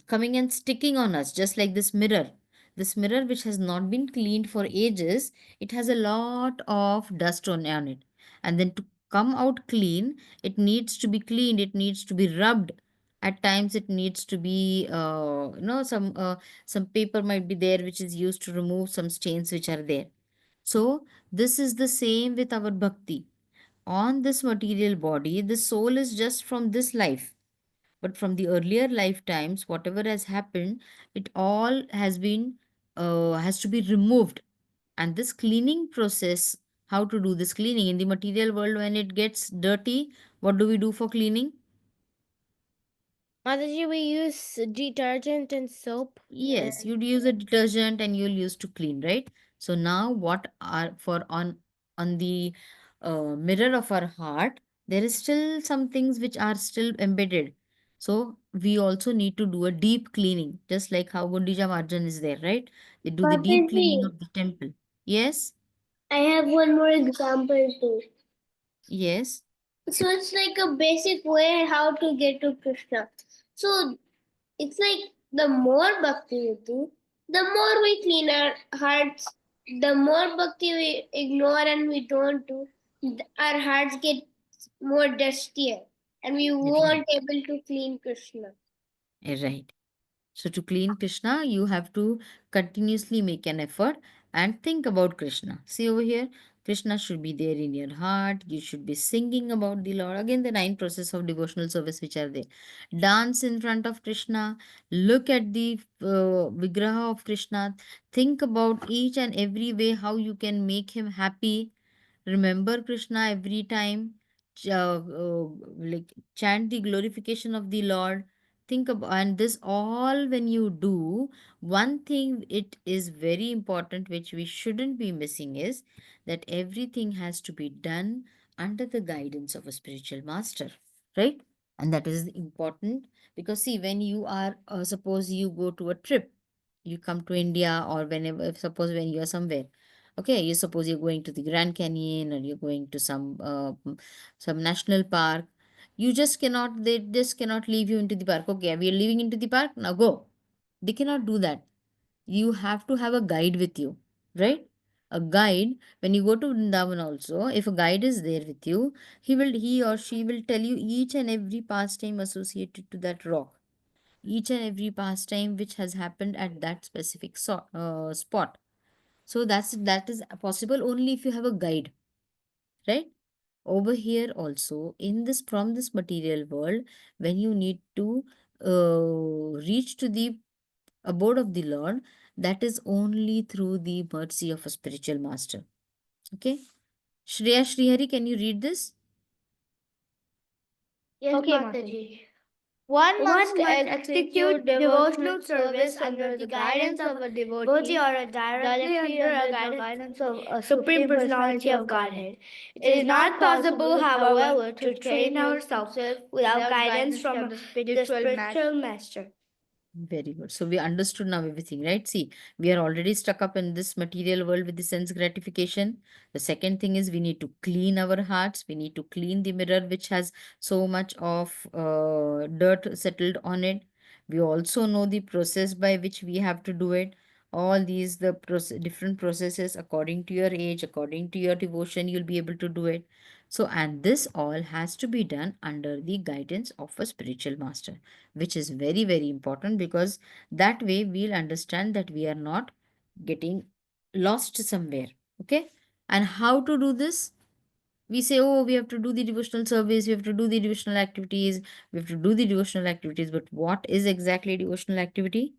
[SPEAKER 2] coming and sticking on us, just like this mirror which has not been cleaned for ages. It has a lot of dust on it, and then to come out clean, it needs to be cleaned, it needs to be rubbed. At times it needs to be some paper might be there which is used to remove some stains which are there. So, this is the same with our bhakti. On this material body, the soul is just from this life. But from the earlier lifetimes, whatever has happened, it all has to be removed. And this cleaning process, how to do this cleaning in the material world, when it gets dirty, what do we do for cleaning?
[SPEAKER 3] Mataji, we use detergent and soap.
[SPEAKER 2] Yes, you'd use a detergent and you'll use to clean, right? So now what are for on the mirror of our heart, there is still some things which are still embedded. So we also need to do a deep cleaning, just like how Gundija Marjan is there, right? They do the deep cleaning
[SPEAKER 3] Mataji,
[SPEAKER 2] of the temple. Yes,
[SPEAKER 3] I have one more example too.
[SPEAKER 2] yes,
[SPEAKER 3] So it's like a basic way how to get to Krishna. So it's like the more bhakti we do, the more we clean our hearts, the more bhakti we ignore and we don't do, our hearts get more dustier and we
[SPEAKER 2] right,
[SPEAKER 3] won't able to clean Krishna.
[SPEAKER 2] right. So, to clean Krishna, you have to continuously make an effort and think about Krishna. See over here, Krishna should be there in your heart. You should be singing about the Lord. Again, the nine process of devotional service which are there. Dance in front of Krishna. Look at the Vigraha of Krishna. Think about each and every way how you can make him happy. Remember Krishna every time. Like chant the glorification of the Lord. Think about, and this all when you do, one thing it is very important which we shouldn't be missing is that everything has to be done under the guidance of a spiritual master, right? And that is important, because see, when you are suppose you go to a trip, you come to India, or whenever, suppose when you are somewhere, okay, you suppose you're going to the Grand Canyon, or you're going to some national park. You just cannot, they just cannot leave you into the park. Okay, we are leaving into the park, now go. They cannot do that. You have to have a guide with you, right? A guide, when you go to Vrindavan also, if a guide is there with you, he or she will tell you each and every pastime associated to that rock, each and every pastime which has happened at that specific spot. So that is possible only if you have a guide, right? Over here also, in this, from this material world, when you need to reach to the abode of the Lord, that is only through the mercy of a spiritual master. Okay. Shreya Shrihari, can you read this?
[SPEAKER 5] Yes, okay, Mataji. One must execute devotional service under the guidance of a devotee or directly under the guidance of a Supreme Personality of Godhead. It is not possible, however, to train ourselves without guidance from the spiritual master.
[SPEAKER 2] Very good. So we understood now everything, right? See, we are already stuck up in this material world with the sense gratification. The second thing is we need to clean our hearts. We need to clean the mirror, which has so much of dirt settled on it. We also know the process by which we have to do it. All these, the different processes according to your age, according to your devotion, you'll be able to do it. So, and this all has to be done under the guidance of a spiritual master, which is very, very important, because that way we'll understand that we are not getting lost somewhere. Okay. And how to do this? We say, oh, we have to do the devotional service, we have to do the devotional activities, we have to do the devotional activities. But what is exactly devotional activity?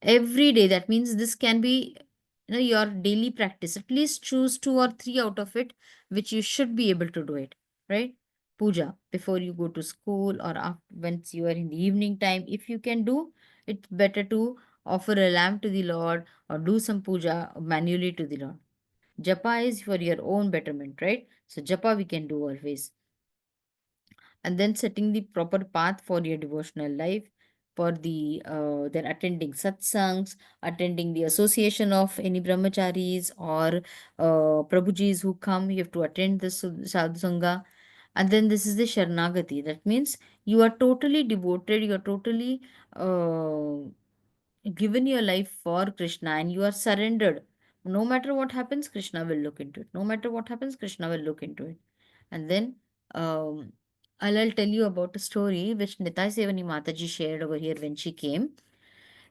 [SPEAKER 2] Every day, that means this can be, your daily practice. At least choose 2 or 3 out of it which you should be able to do it, right? Puja before you go to school, or after, once you are in the evening time, if you can do, it's better to offer a lamp to the Lord or do some puja manually to the Lord. Japa is for your own betterment, right? So japa we can do always. And then setting the proper path for your devotional life, for the then attending satsangs, attending the association of any brahmacharis or prabhujis who come. You have to attend the sadhu sangha. And then this is the sharnagati. That means you are totally devoted, you are totally given your life for Krishna, and you are surrendered. No matter what happens, Krishna will look into it. No matter what happens, Krishna will look into it. And then um, I'll tell you about a story which Nitai Sevani Mataji shared over here when she came.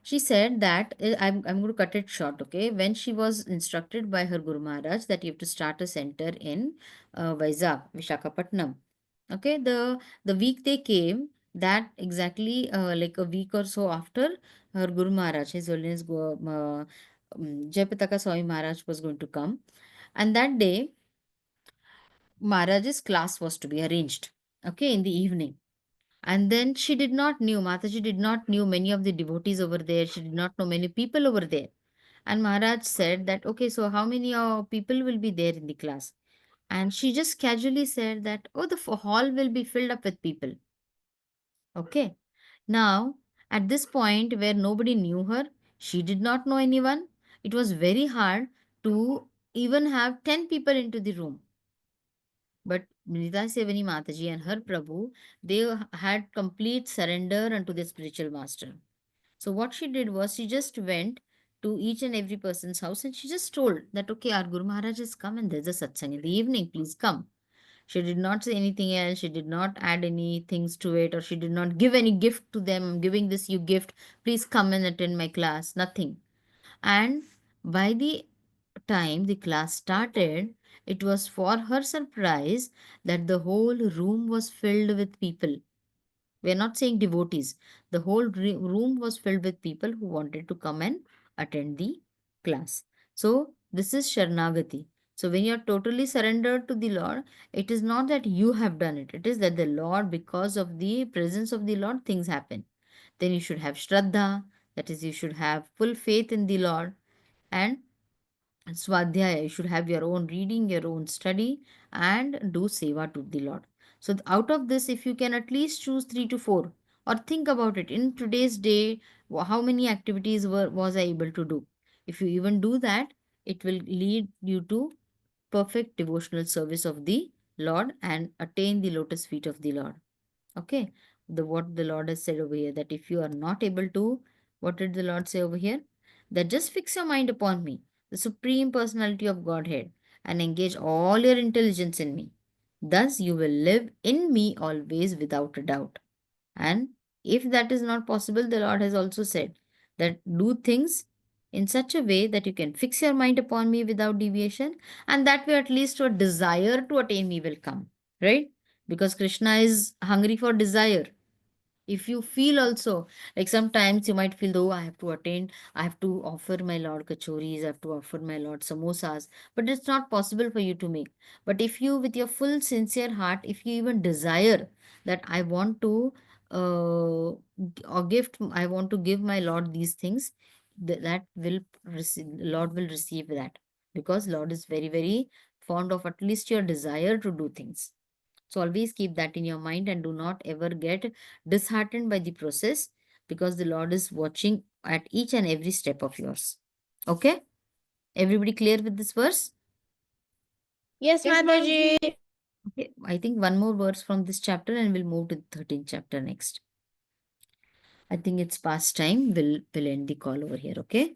[SPEAKER 2] She said that, I'm going to cut it short, okay? When she was instructed by her Guru Maharaj that you have to start a center in Vizag, Vishakhapatnam. Okay, the week they came, that exactly like a week or so after, her Guru Maharaj, His Holiness Jayapataka Swami Maharaj was going to come. And that day, Maharaj's class was to be arranged, okay, in the evening. And then she did not knew, Mataji did not knew many of the devotees over there. She did not know many people over there. And Maharaj said that, okay, so how many people will be there in the class? And she just casually said that, oh, the hall will be filled up with people. Okay. Now, at this point where nobody knew her, she did not know anyone, it was very hard to even have 10 people into the room. But Nita Sevani Mataji and her Prabhu, they had complete surrender unto the spiritual master. So what she did was she just went to each and every person's house and she just told that, okay, our Guru Maharaj has come and there's a satsang in the evening, please come. She did not say anything else. She did not add any things to it, or she did not give any gift to them. I'm giving this you gift. Please come and attend my class. Nothing. And by the time the class started, it was for her surprise that the whole room was filled with people. We are not saying devotees. The whole room was filled with people who wanted to come and attend the class. So, this is Sharnagati. So, when you are totally surrendered to the Lord, it is not that you have done it. It is that the Lord, because of the presence of the Lord, things happen. Then you should have Shraddha, that is, you should have full faith in the Lord. And Swadhyaya, you should have your own reading, your own study, and do seva to the Lord. So, out of this, if you can at least choose 3 to 4, or think about it in today's day, how many activities was I able to do? If you even do that, it will lead you to perfect devotional service of the Lord and attain the lotus feet of the Lord. Okay, the what the Lord has said over here, that if you are not able to, what did the Lord say over here? That just fix your mind upon me, the supreme personality of Godhead, and engage all your intelligence in me. Thus you will live in me always without a doubt. And if that is not possible, the Lord has also said that do things in such a way that you can fix your mind upon me without deviation, and that way at least your desire to attain me will come, right? Because Krishna is hungry for desire. If you feel also, like sometimes you might feel, though I have to attend, I have to offer my Lord kachoris, I have to offer my Lord samosas, but it's not possible for you to make. But if you, with your full sincere heart, if you even desire that I want to, or gift, I want to give my Lord these things, that will receive, Lord will receive that, because Lord is very, very fond of at least your desire to do things. So always keep that in your mind and do not ever get disheartened by the process, because the Lord is watching at each and every step of yours. Okay? Everybody clear with this verse?
[SPEAKER 3] Yes, Mataji.
[SPEAKER 2] Okay. I think one more verse from this chapter and we'll move to the 13th chapter next. I think it's past time. We'll end the call over here, okay?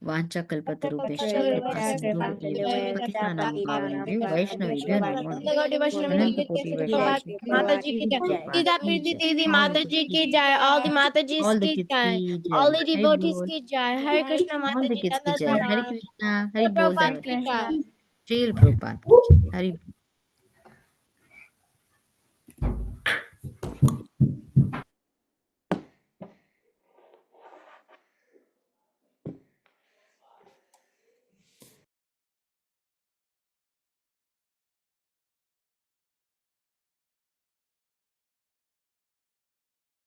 [SPEAKER 2] Vancha kalpatarubhyascha kripa sindhubhyo patitanam pavanebhyo vaishnavebhyo namo namaha. Ananta koti vaishnava
[SPEAKER 3] माता जी की जय
[SPEAKER 2] Prabhupada
[SPEAKER 3] Sita
[SPEAKER 2] ki
[SPEAKER 3] प्रीति
[SPEAKER 2] jai.
[SPEAKER 3] दीदी
[SPEAKER 2] All the
[SPEAKER 3] माता
[SPEAKER 2] kids
[SPEAKER 3] जी
[SPEAKER 2] ki
[SPEAKER 3] की
[SPEAKER 2] jai.
[SPEAKER 3] जय all the माता जी
[SPEAKER 2] All the
[SPEAKER 3] की
[SPEAKER 2] kids
[SPEAKER 3] जय
[SPEAKER 2] ki
[SPEAKER 3] all
[SPEAKER 2] jai.
[SPEAKER 3] The
[SPEAKER 2] Hari
[SPEAKER 3] devotees
[SPEAKER 2] bol.
[SPEAKER 3] की जय हरे कृष्णा
[SPEAKER 2] All
[SPEAKER 3] माता
[SPEAKER 2] the
[SPEAKER 3] ji
[SPEAKER 2] kids ki
[SPEAKER 3] Nanda
[SPEAKER 2] jai. Hari
[SPEAKER 3] प्रणाम
[SPEAKER 2] Krishna. Hari
[SPEAKER 3] शिल
[SPEAKER 2] bol.
[SPEAKER 3] प्रभुपाद
[SPEAKER 2] Jai.
[SPEAKER 3] की जय
[SPEAKER 2] Shri Prabhupada ki jai. Hari bol.